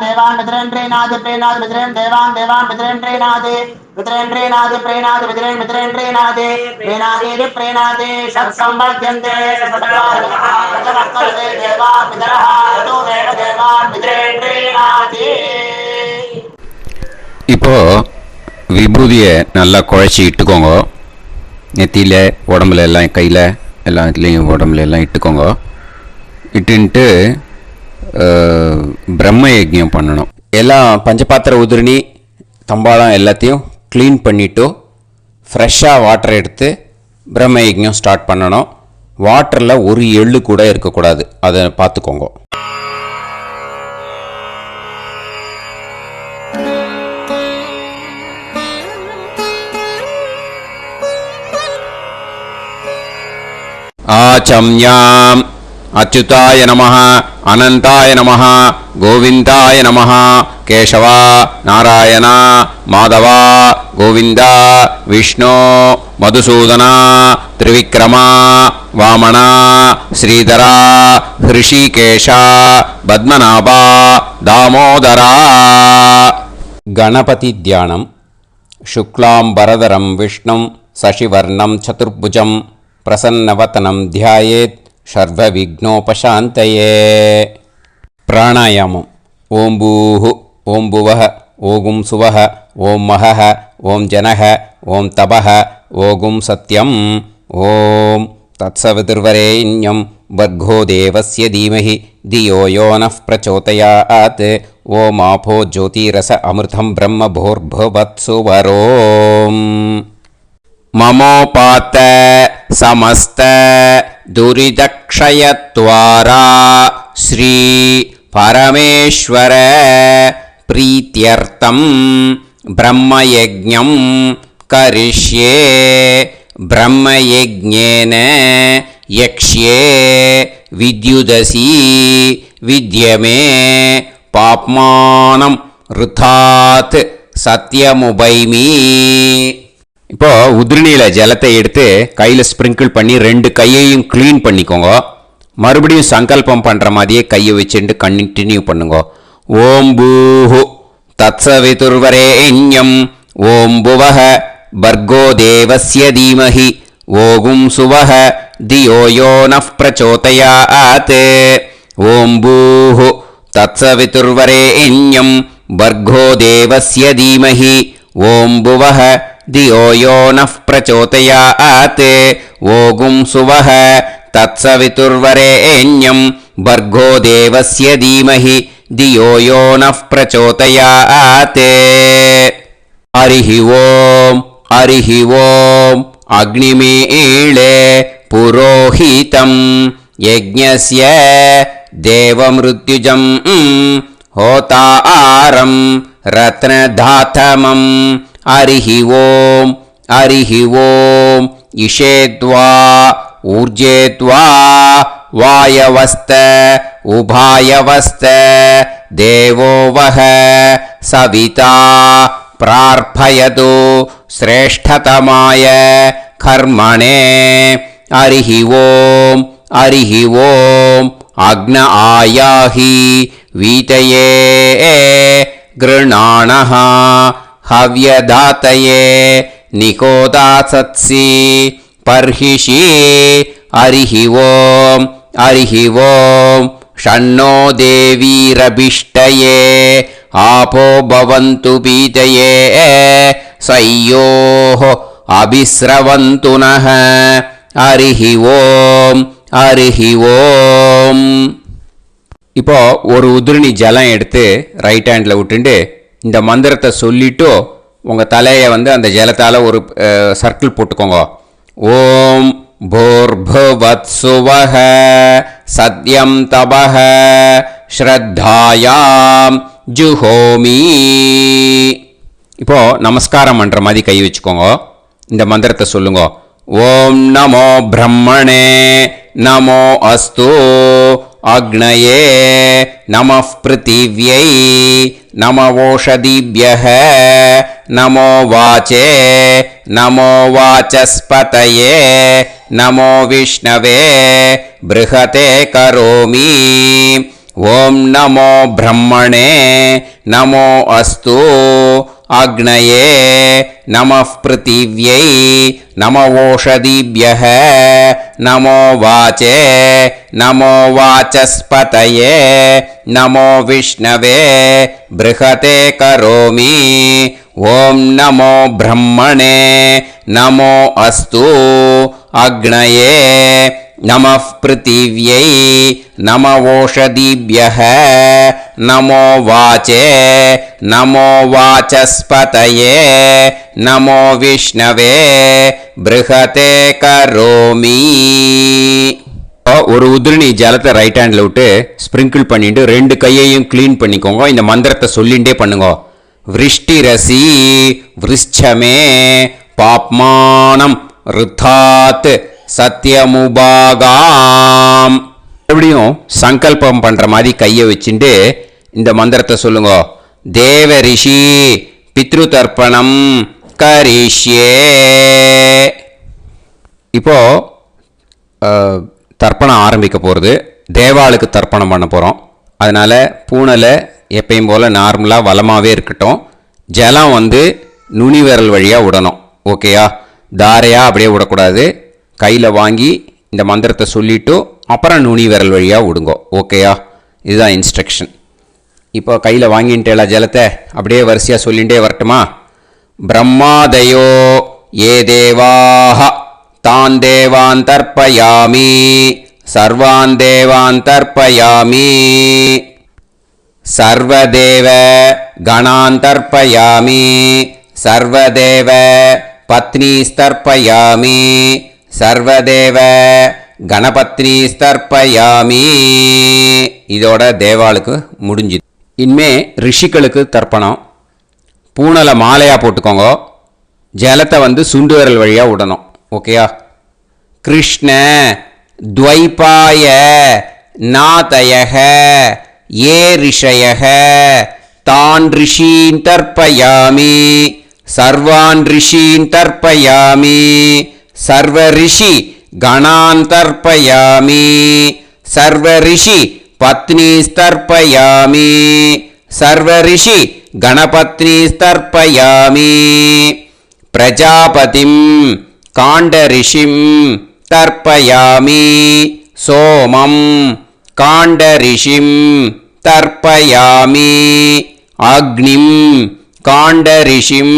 पितरेन् प्रीणाति पितरेन् देवान् पितरेन् प्रीणाति पितरेन् प्रीणाति षट्संवर्ध्यन्ते देवा पितरः ऋतुमेव देवान् पितरेन् प्रीणाति. இப்போ விபூதியை நல்லா குழச்சி இட்டுக்கோங்க. நெத்தியில் உடம்புல எல்லாம் கையில் எல்லா இதுலேயும் உடம்புல எல்லாம் இட்டுக்கோங்க. இட்டுன்ட்டு பிரம்ம யஜ்ஞம் பண்ணணும். எல்லாம் பஞ்சபாத்திர உதிரணி தம்பாளம் எல்லாத்தையும் க்ளீன் பண்ணிவிட்டு ஃப்ரெஷ்ஷாக வாட்டர் எடுத்து பிரம்ம யஜ்ஞம் ஸ்டார்ட் பண்ணணும். வாட்டரில் ஒரு எள்ளு கூட இருக்கக்கூடாது. அதை பார்த்துக்கோங்க. ஆச்சம்யாம் அச்சுதாய நமஹ அனந்தாய நமஹ கோவிந்தாய நமஹ கேசவா நாராயணா மாதவா கோவிந்தா விஷ்ணு மதுசூதனா திரிவிக்ரமா வாமனா ஸ்ரீதரா ஹிருஷிகேஷா பத்மநாபா தாமோதரா. கணபதி தியானம். சுக்லாம்பரதரம் விஷ்ணும் சசிவர்ணம் சதுர்புஜம் பிரசன்னவதனம் தியாயேத் சர்வவிக்னோபசாந்தயே. பிராணாயாமம். ஓம் பூஹு ஓம் புவஹ ஓகும் சுவஹ ஓம் மஹஹ ஓம் ஜனஹ ஓம் தபஹ ஓகும் சத்யம். ஓம் தத்சவிதுர்வரேண்யம் வர்கோ தேவஸ்ய தீமஹி தியோ யோ நः பிரச்சோதயாத். ஓம் ஆபோ ஜோதிரஸ அமிர்தம் பிரம்ம भूर्भुवत्सुवरोम्. ममोपात समस्त दुरिदक्षयत्वारा श्री परमेश्वर प्रीत्यर्थं ब्रह्मयज्ञं करिष्ये. ब्रह्मयज्ञेन यक्ष्ये विद्युदसि विद्यमे पाप्मानं ऋथात् सत्यमुपैमि. இப்போது உதிரணியில் ஜலத்தை எடுத்து கையில் ஸ்ப்ரிங்கிள் பண்ணி 2 கையையும் க்ளீன் பண்ணிக்கோங்க. மறுபடியும் சங்கல்பம் பண்ணுற மாதிரியே கையை வச்சுட்டு கண்டினியூ பண்ணுங்க. ஓம் பூஹு தத்சவிதுர்வரேண்யம் ஓம் புவஹ பர்கோ தேவஸ்ய தீமஹி ஓகும் சுவஹ தியோ யோ நஃப் பிரச்சோதயாத். ஓம் பூஹு தத்சவிதுர்வரேண்யம் பர்கோ தேவஸ்ய தீமஹி ஓம் புவஹ தியோ யோ நஃப் பிரச்சோதயாத். ஓகும் சுவஹ தத்சவிதுர்வரேண்யம் பர்கோ தேவஸ்ய தீமஹி தியோ யோ நஃப் பிரச்சோதயாத். ஹரிஹி ஓம் ஹரிஹி ஓம் அக்னிமீளே புரோஹிதம் யஜ்ஞஸ்ய தேவமிருத்யுஜம் ஹோதாரம் ரத்னதாதமம். ஹரிஹி ஓம் ஹரிஹி ஓம் இஷேத்வா ஊர்ஜேத்வா வாயவஸ்த உபாயவஸ்த தேவோ வஹ சவிதா பிரார்ப்பயது ஸ்ரேஷ்டதமாய கர்மணே. ஹரிஹி ஓம் ஹரிஹி ஓம் அக்ன ஆயாஹி வீதயே கிருணாணஹ ஹவ்யதாத்தயே நிகோதாசத்சி பர்ஹிஷி. ஹரிஹி ஓம் ஹரிஹி ஓம் ஷண்ணோ தேவீரபிஷ்டயே ஆபோ பவந்து பீதயே சய்யோஹ அபிஸ்ரவந்து நஹ. ஹரிஹி ஓம் ஹரிஹி ஓம். இப்போ ஒரு உதிரணி ஜலம் எடுத்து ரைட் ஹேண்டில் விட்டுண்டு இந்த மந்திரத்தை சொல்லிட்டு உங்கள் தலையை அந்த ஜலத்தால் ஒரு சர்க்கிள் போட்டுக்கோங்க. ஓம் பூர்புவத்சுவஹ சத்யம் தபஹ ஸ்ரத்தாயாம் ஜுஹோமி. இப்போது நமஸ்காரம் பண்ணுற மாதிரி கை வச்சுக்கோங்க. இந்த மந்திரத்தை சொல்லுங்க. ஓம் நமோ பிரம்மணே நமோ அஸ்து அக்னயே நமः பிருத்திவ்யை நமவோஷதிभ्यः நமோ வாச்சே நமோ வாசஸ்பதயே நமோ விஷ்ணவே ப்ருஹதே கரோமி. ஓம் நமோ பிரம்மணே நமோ அஸ்து அக்னயே நமः பிருத்திவ்யை நமவோஷதிभ्यः நமோ வாச்சே நமோ வாசஸ்பதயே நமோ விஷ்ணவே ப்ருஹதே கரோமி. ஓம் நமோ பிரம்மணே நமோ அஸ்து அக்னயே நமः பிருத்திவ்யை நமவோஷதிभ्यः நமோ வாச்சே நமோ வாசஸ்பதயே நமோ விஷ்ணவே ப்ருஹதே கரோமி. ஒரு உதிரணி ஜலத்தை ரைட் ஹேண்டில் விட்டு ஸ்ப்ரிங்கிள் பண்ணிட்டு 2 கையையும் க்ளீன் பண்ணிக்கோங்க. இந்த மந்திரத்தை சொல்லிகிட்டே பண்ணுங்க. விருஷ்டிரசி விருஷ்சமே பாப்மானம் ருத்தாத் சத்யமுபாகாம். மறுபடியும் சங்கல்பம் பண்ணுற மாதிரி கையை வச்சுட்டு இந்த மந்திரத்தை சொல்லுங்க. தேவ ரிஷி பித்ரு தர்ப்பணம் கரிஷ்யே. இப்போது தர்ப்பணம் ஆரம்பிக்க போகிறது. தேவாளுக்கு தர்ப்பணம் பண்ண போகிறோம். அதனால் பூனலை எப்பயும் போல் நார்மலாக வளமாகவே இருக்கட்டும். ஜலம் நுனி விரல் வழியாக விடணும். ஓகேயா? தாரையாக அப்படியே விடக்கூடாது. கையில் வாங்கி இந்த மந்திரத்தை சொல்லிவிட்டு அப்புறம் நுனி விரல் வழியாக விடுங்கோ. ஓகேயா? இதுதான் இன்ஸ்ட்ரக்ஷன். இப்போ கையில் வாங்கிட்டேல ஜலத்தை அப்படியே வரிசையாக சொல்லிகிட்டே வரட்டுமா? பிரம்மாதயோ ஏ தேவாஹ தான் தேவான் தர்ப்பயாமி சர்வான் தேவான் தர்ப்பயாமி சர்வதேவ கணான் தர்ப்பயாமி சர்வதேவ பத்னீஸ்தர்ப்பயாமி சர்வதேவ கணபத்னீஸ்தர்ப்பயாமி. இதோட தேவாளுக்கு முடிஞ்சுது. இனிமே ரிஷிகளுக்கு தர்ப்பணம். பூனலை மாலையாக போட்டுக்கோங்க. ஜலத்தை சுண்டு விரல் வழியாக விடணும். ஓகேயா? கிருஷ்ண துவைபாய நாதயக ஏ ரிஷயக தான் ரிஷீன் தர்ப்பயாமி सर्वान् ऋषीन् तर्पयामि सर्वऋषि गणान् तर्पयामि सर्वऋषि पत्नीस्तर्पयामि सर्वऋषि गणपत्नीस्तर्पयामि प्रजापतिं काण्डऋषिं तर्पयामि सोमं काण्डऋषिं तर्पयामि अग्निं काण्डऋषिं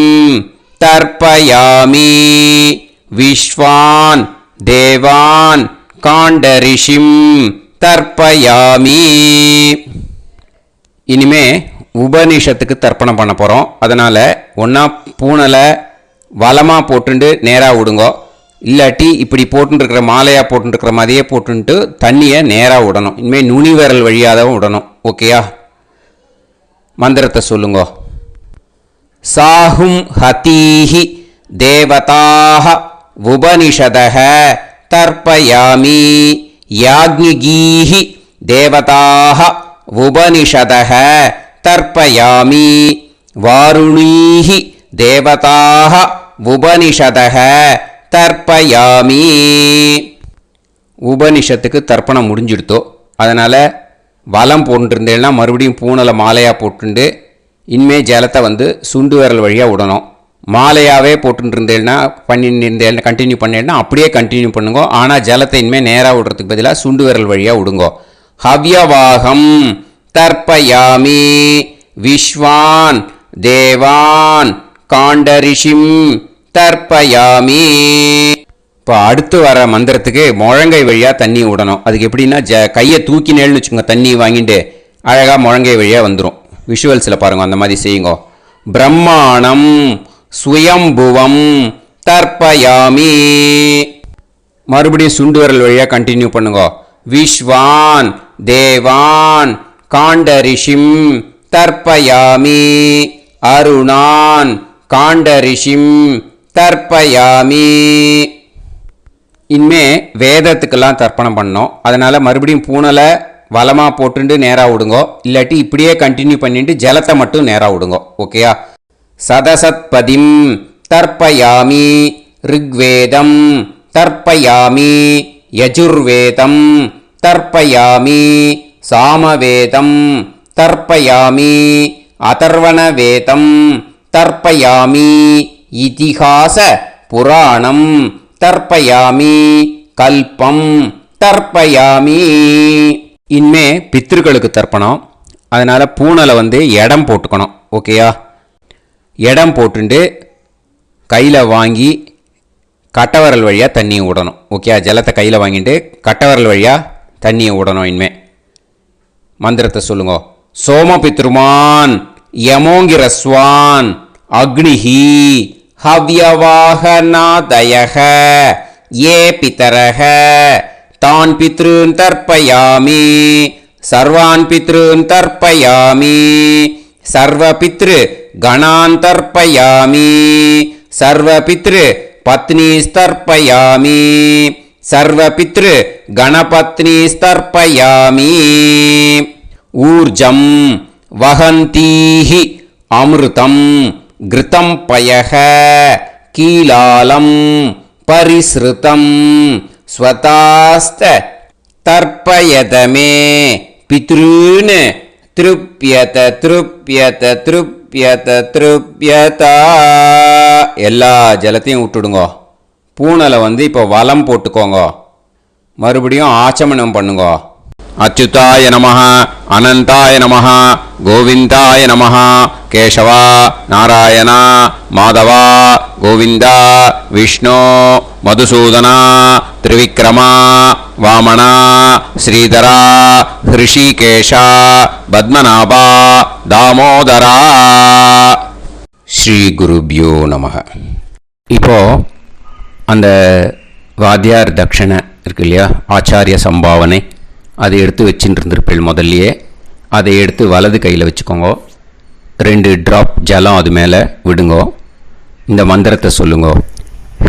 तर्पयामि विश्वान् देवान् काण्डऋषिं तर्पयामि இனிமே உபனிஷத்துக்கு தர்ப்பணம் பண்ண போகிறோம். அதனால் ஒன்றா பூனலை வலமாக போட்டுண்டு நேராக விடுங்கோ, இல்லாட்டி இப்படி போட்டுருக்கிற மாலையாக போட்டுருக்கிற மாதிரியே போட்டுன்ட்டு தண்ணியை நேராக விடணும். இனிமேல் நுனி விரல் வழியாக தான் விடணும். ஓகேயா? மந்திரத்தை சொல்லுங்கோ. சாஹும் ஹதீஹி தேவதாக உபனிஷதः தர்ப்பயாமி யாக்ஞிகீஹி தேவதாக உபனிஷதः தர்ப்பயாமி வாருணீஹி தேவதாக உபனிஷதः தர்ப்பயாமி. உபனிஷத்துக்கு தர்ப்பணம் முடிஞ்சிடுத்தோ, அதனால் வலம் போட்டுருந்தேன்னா மறுபடியும் பூனலை மாலையாக போட்டுண்டு இனிமே ஜலத்தை சுண்டு விரல் வழியாக விடணும். மாலையாகவே போட்டுருந்தேன்னா பண்ணிருந்தேன் கண்டினியூ பண்ணேன்னா அப்படியே கண்டினியூ பண்ணுங்க. ஆனால் ஜலத்தை இனிமேல் நேராக விடுறதுக்கு பதிலாக சுண்டு விரல் வழியாக விடுங்கோ. ஹவ்யவாகம் தர்ப்பயாமி விஸ்வான் தேவான் காண்டரிஷிம் தர்ப்பயாமி. இப்போ அடுத்து வர மந்திரத்துக்கு முழங்கை வழியாக தண்ணி விடணும். அதுக்கு எப்படின்னா கையை தூக்கினேன்னு வச்சுக்கோங்க, தண்ணி வாங்கிட்டு அழகாக முழங்கை வழியாக வந்துடும். விஷுவல்ஸில் பாருங்கள், அந்த மாதிரி செய்யுங்கோ. பிரம்மாணம் சுயம்புவம் தர்ப்பயாமி. மறுபடியும் சுண்டு விரல் வழியாக கண்டினியூ பண்ணுங்க. விஸ்வான் தேவான் காண்டரிஷிம் தர்ப்பயாமி அருணான் காண்டரிஷிம் தர்ப்பயாமி. இனிமே வேதத்துக்கெல்லாம் தர்ப்பணம் பண்ணோம். அதனால் மறுபடியும் பூனலை வலமாக போட்டுட்டு நேராக விடுங்கோ, இல்லாட்டி இப்படியே கண்டினியூ பண்ணிட்டு ஜலத்தை மட்டும் நேராக விடுங்கோ. ஓகேயா? சதசத்பதிம் தர்ப்பயாமி ரிக்வேதம் தர்ப்பயாமி யஜுர்வேதம் தர்ப்பயாமி சாமவேதம் தர்ப்பயாமி அதர்வணவேதம் தர்ப்பயாமி இதிஹாச புராணம் தர்ப்பயாமி கல்பம் தர்ப்பயாமி. இனிமே பித்ருக்களுக்கு தர்ப்பணம். அதனால் பூனலை இடம் போட்டுக்கணும். ஓகேயா? இடம் போட்டுண்டு கையில் வாங்கி கட்டவரல் வழியாக தண்ணியை விடணும். ஓகே? ஜலத்தை கையில் வாங்கிட்டு கட்டவரல் வழியாக தண்ணியை விடணும். இனிமே மந்திரத்தை சொல்லுங்க. சோமபித்ருமான் யமோங்கிரஸ்வான் அக்னிஹி ஹவ்யவாகநாதயக ஏ பிதரக தான் பித்ருன் தர்ப்பயாமி சர்வான் பித்ருன் தர்ப்பயாமி சர்வபித்ரு கணான் தர்ப்பயாமி சர்வபித்ரு பத்னிஸ்தர்ப்பயாமி சர்வபித்ரு கணபத்னிஸ்தர்ப்பயாமி. ஊர்ஜம் வஹந்தீஹி அமிர்தம் கிருதம் பயக கீலாலம் பரிஸ்ருதம் ஸ்வதாஸ்த தர்ப்பயதமே பித்ருன் திருப்யத திருப்யத திருப்யத திருப்யதா. எல்லா ஜலத்தையும் விட்டுடுங்கோ. பூனலை இப்போ வலம் போட்டுக்கோங்க. மறுபடியும் ஆச்சமனம் பண்ணுங்க. அச்சுதாய நமஹ அனந்தாய நமஹ கோவிந்தாய நமஹ கேசவா நாராயணா மாதவா கோவிந்தா விஷ்ணு மதுசூதனா திரிவிக்ரமா வாமனா ஸ்ரீதரா ஹிருஷிகேஷா பத்மநாபா தாமோதரா. ஸ்ரீ குருப்யோ நமஹ. இப்போ அந்த வாத்தியார் தட்சணை இருக்கு இல்லையா, ஆச்சாரிய சம்பாவனை, அதை எடுத்து வச்சுட்டு இருந்திருப்பேன் முதல்லையே. அதை எடுத்து வலது கையில் வச்சுக்கோங்க. 2 ட்ராப் ஜலம் அது மேலே விடுங்கோ. இந்த மந்திரத்தை சொல்லுங்க.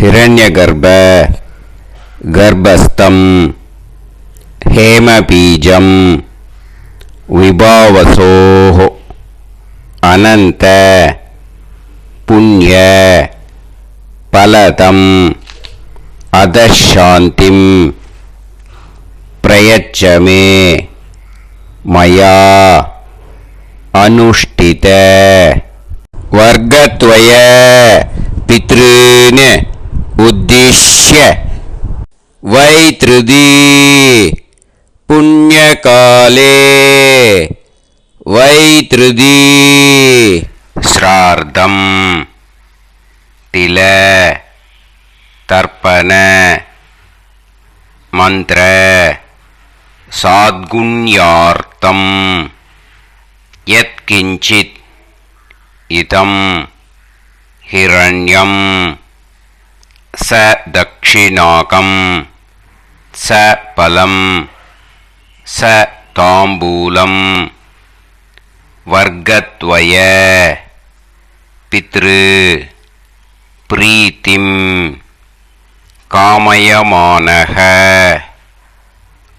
ஹிரண்ய கர்ப்ப கர்ப்பஸ்தம் ஹேமபீஜம் விபாவசோ அனந்த புண்ணிய பலதம் அதசாந்திம் பிரயச்சமே மயா அனுஷ்டித வர்க்கத்வய பித்ருன் உத்திஷ்ய வைத்ருதி புண்ணியகாலே வைத்ருதி ஸ்ரார்த்தம் தில தர்ப்பண மந்திர சாத்குண்யார்த்தம் யத்கிஞ்சித் இதம் ஹிரண்யம் ச தக்ஷிணாகம் ச பலம் ச தாம்பூலம் வர்க்கத்வய பித்ரு பிரீத்திம் காமயமானஹ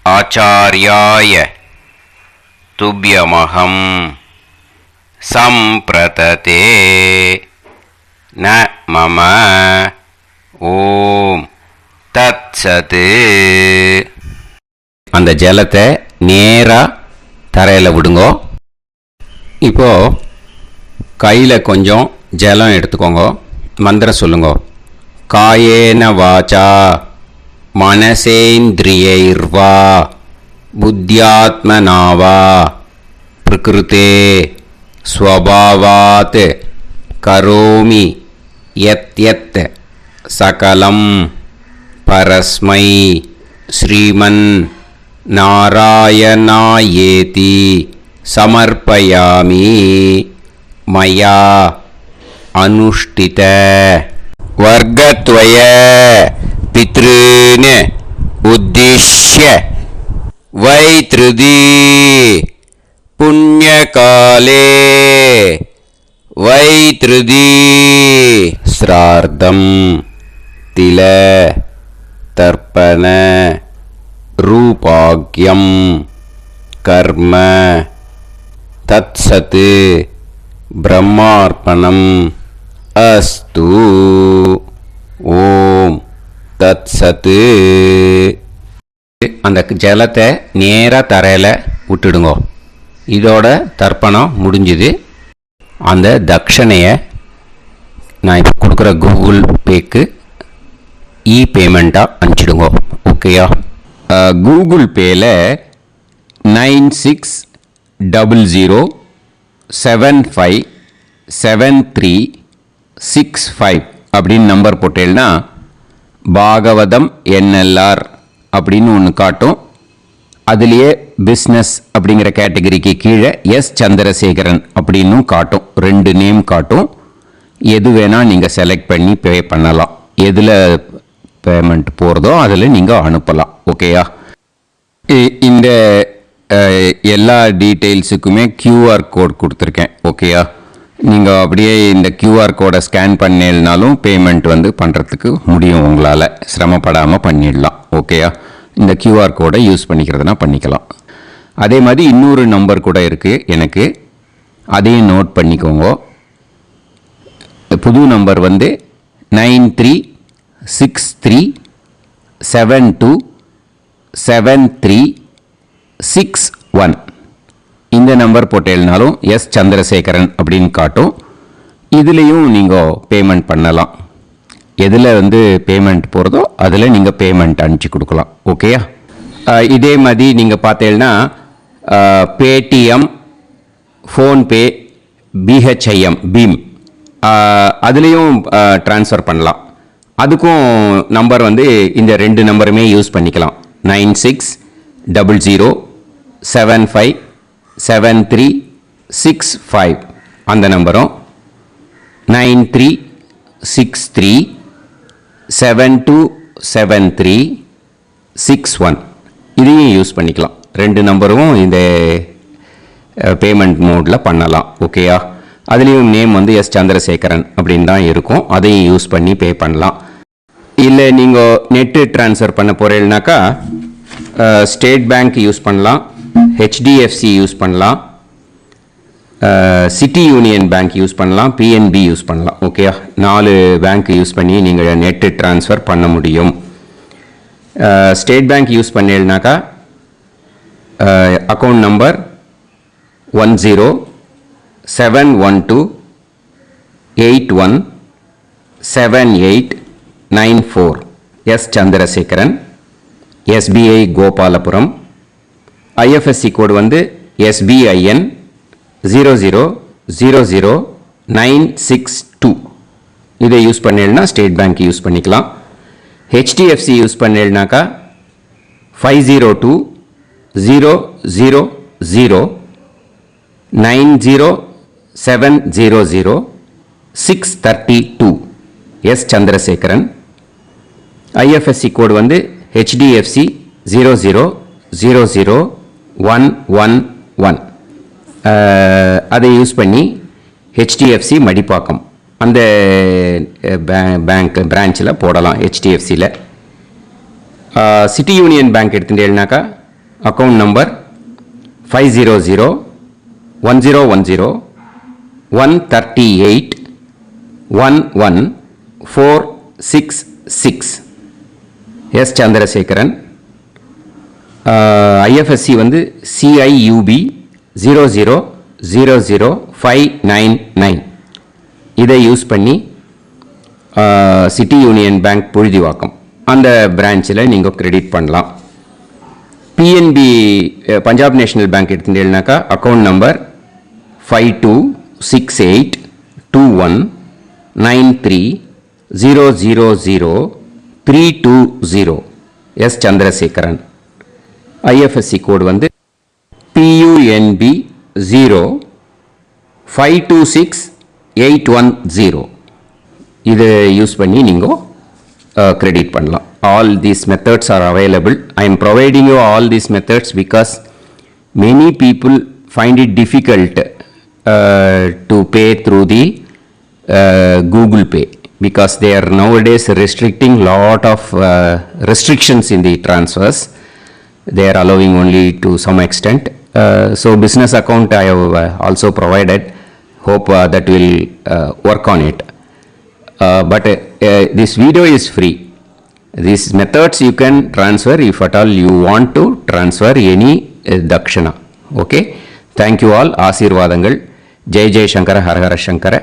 ஆச்சார்யாய துப்யமகம் சம்பிரததே ந மம ஓம் தத்சத். அந்த ஜலத்தை நேராக தரையில் விடுங்கோ. இப்போ கையில் கொஞ்சம் ஜலம் எடுத்துக்கோங்க. மந்திரம் சொல்லுங்க. காயேன வாச்சா மனசேந்திரியைர்வா புத்தியாத்மனாவா பிரகிருதே ஸ்வபாவாத் கரோமி யத் யத் சகலம் பரஸ்மை ஸ்ரீமன் நாராயணாயேதி சமர்ப்பயாமி மயா அனுஷ்டித வர்க்கத்வய பித்ருன் உத்திஷ்ய வைத்ருதி புண்ணியகாலே வைத்ருதி ஸ்ரார்த்தம் தில தர்ப்பண ரூபாக்யம் கர்ம தத்சத் பிரம்மார்ப்பணம் அஸ்து. ஓம் தத்சத். அந்த ஜலத்தை நேராக தரையில் விட்டுடுங்க. இதோட தர்ப்பணம் முடிஞ்சுது. அந்த தட்சணையை நான் இப்போ கொடுக்குற கூகுள் பேக்கு பேமெண்ட்டாக அனுப்பிச்சிடுங்க. ஓகேயா? கூகுள் பேயில் 9600757365 அப்படின்னு நம்பர் போட்டேன்னா பாகவதம் NLR அப்படின்னு ஒன்று காட்டும். அதுலேயே பிஸ்னஸ் அப்படிங்கிற கேட்டகரிக்கு கீழே எஸ் சந்திரசேகரன் அப்படின்னும் காட்டும். 2 நேம் காட்டும். எது வேணால் நீங்கள் செலக்ட் பண்ணி பே பண்ணலாம். எதில் பேமெண்ட் போகிறதோ அதில் நீங்கள் அனுப்பலாம். ஓகேயா? இந்த எல்லா டீட்டெயில்ஸுக்குமே QR கோட் கொடுத்துருக்கேன். ஓகேயா? நீங்கள் அப்படியே இந்த QR கோடை ஸ்கேன் பண்ணேன்னாலும் பேமெண்ட் பண்ணுறதுக்கு முடியும். உங்களால் சிரமப்படாமல் பண்ணிடலாம். ஓகேயா? இந்த QR கோடை யூஸ் பண்ணிக்கிறதுனா பண்ணிக்கலாம். அதே மாதிரி இன்னொரு நம்பர் கூட இருக்குது எனக்கு. அதையும் நோட் பண்ணிக்கோங்க. புது நம்பர் 9363727361. இந்த நம்பர் போட்டேல்னாலும் எஸ் சந்திரசேகரன் அப்படின்னு காட்டும். இதுலேயும் நீங்கள் பேமெண்ட் பண்ணலாம். எதில் பேமெண்ட் போகிறதோ அதில் நீங்கள் பேமெண்ட் அனுப்பிச்சி கொடுக்கலாம். ஓகேயா? இதே மாதிரி நீங்கள் பார்த்தேன்னா பேடிஎம், ஃபோன்பே, பிஹெச்ஐஎம், பீம் அதுலேயும் ட்ரான்ஸ்ஃபர் பண்ணலாம். அதுக்கும் நம்பர் இந்த 2 நம்பருமே யூஸ் பண்ணிக்கலாம். 9600757365 அந்த நம்பரும் 9363727361 இதையும் யூஸ் பண்ணிக்கலாம். 2 நம்பரும் இந்த பேமெண்ட் மோடில் பண்ணலாம். ஓகேயா? அதுலேயும் நேம் எஸ் சந்திரசேகரன் அப்படின்னு தான் இருக்கும். அதையும் யூஸ் பண்ணி பே பண்ணலாம். இல்லை நீங்கள் நெட்டு ட்ரான்ஸ்ஃபர் பண்ண போகிறீங்கனாக்கா ஸ்டேட் பேங்க் யூஸ் பண்ணலாம், HDFC யூஸ் பண்ணலாம், சிட்டி யூனியன் பேங்க் யூஸ் பண்ணலாம், பிஎன்பி யூஸ் பண்ணலாம். ஓகே, 4 பேங்க் யூஸ் பண்ணி நீங்கள் நெட்டு ட்ரான்ஸ்ஃபர் பண்ண முடியும். ஸ்டேட் பேங்க் யூஸ் பண்ணீங்கன்னாக்கா account number 1071281789 S Chandrasekaran, SBI Gopalapuram. IFSC code வந்து SBIN 0000962. இதை யூஸ் பண்ணீங்கன்னா ஸ்டேட் பேங்க் யூஸ் பண்ணிக்கலாம். HDFC யூஸ் பண்ணீங்கன்னாக்கா 502000900700 எஸ் சந்திரசேகரன். ஐஎஃப்எஸ்சி கோடு வந்து HDFC 0000111. அதை யூஸ் பண்ணி HDFC மடிப்பாக்கம் அந்த பேங்க் பிரான்ச்சில் போடலாம். HDFCயில் சிட்டி யூனியன் பேங்க் எடுத்துட்டேன்னாக்கா account number 5001010381146 S Chandrasekaran. IFSC வந்து CIUB 0000599. இதை யூஸ் பண்ணி சிட்டி யூனியன் பேங்க் புழுதிவாக்கம் அந்த பிரான்ச்சில் நீங்கள் கிரெடிட் பண்ணலாம். பிஎன்பி பஞ்சாப் நேஷனல் பேங்க் எடுத்துட்டீங்கன்னாக்கா account number 52682193000320 S Chandrasekaran. IFSC code வந்து PUNB 0526810. இதை யூஸ் பண்ணி நீங்கள் கிரெடிட் பண்ணலாம். All these methods are available. I am providing you all these methods because many people find it difficult to pay through the Google Pay because they are nowadays restricting lot of restrictions in the transfers. They are allowing only to some extent. So business account I have also provided. Hope that will work on it. But this video is free. These methods you can transfer if at all you want to transfer any dakshana. Okay. Thank you all. ஆசீர்வாதங்கள். ஜெய் ஜெய் சங்கர ஹர ஹர சங்கர.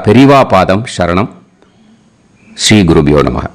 பெரிவா பாதம் சரணம். ஸ்ரீ குருபியோ நமஹ.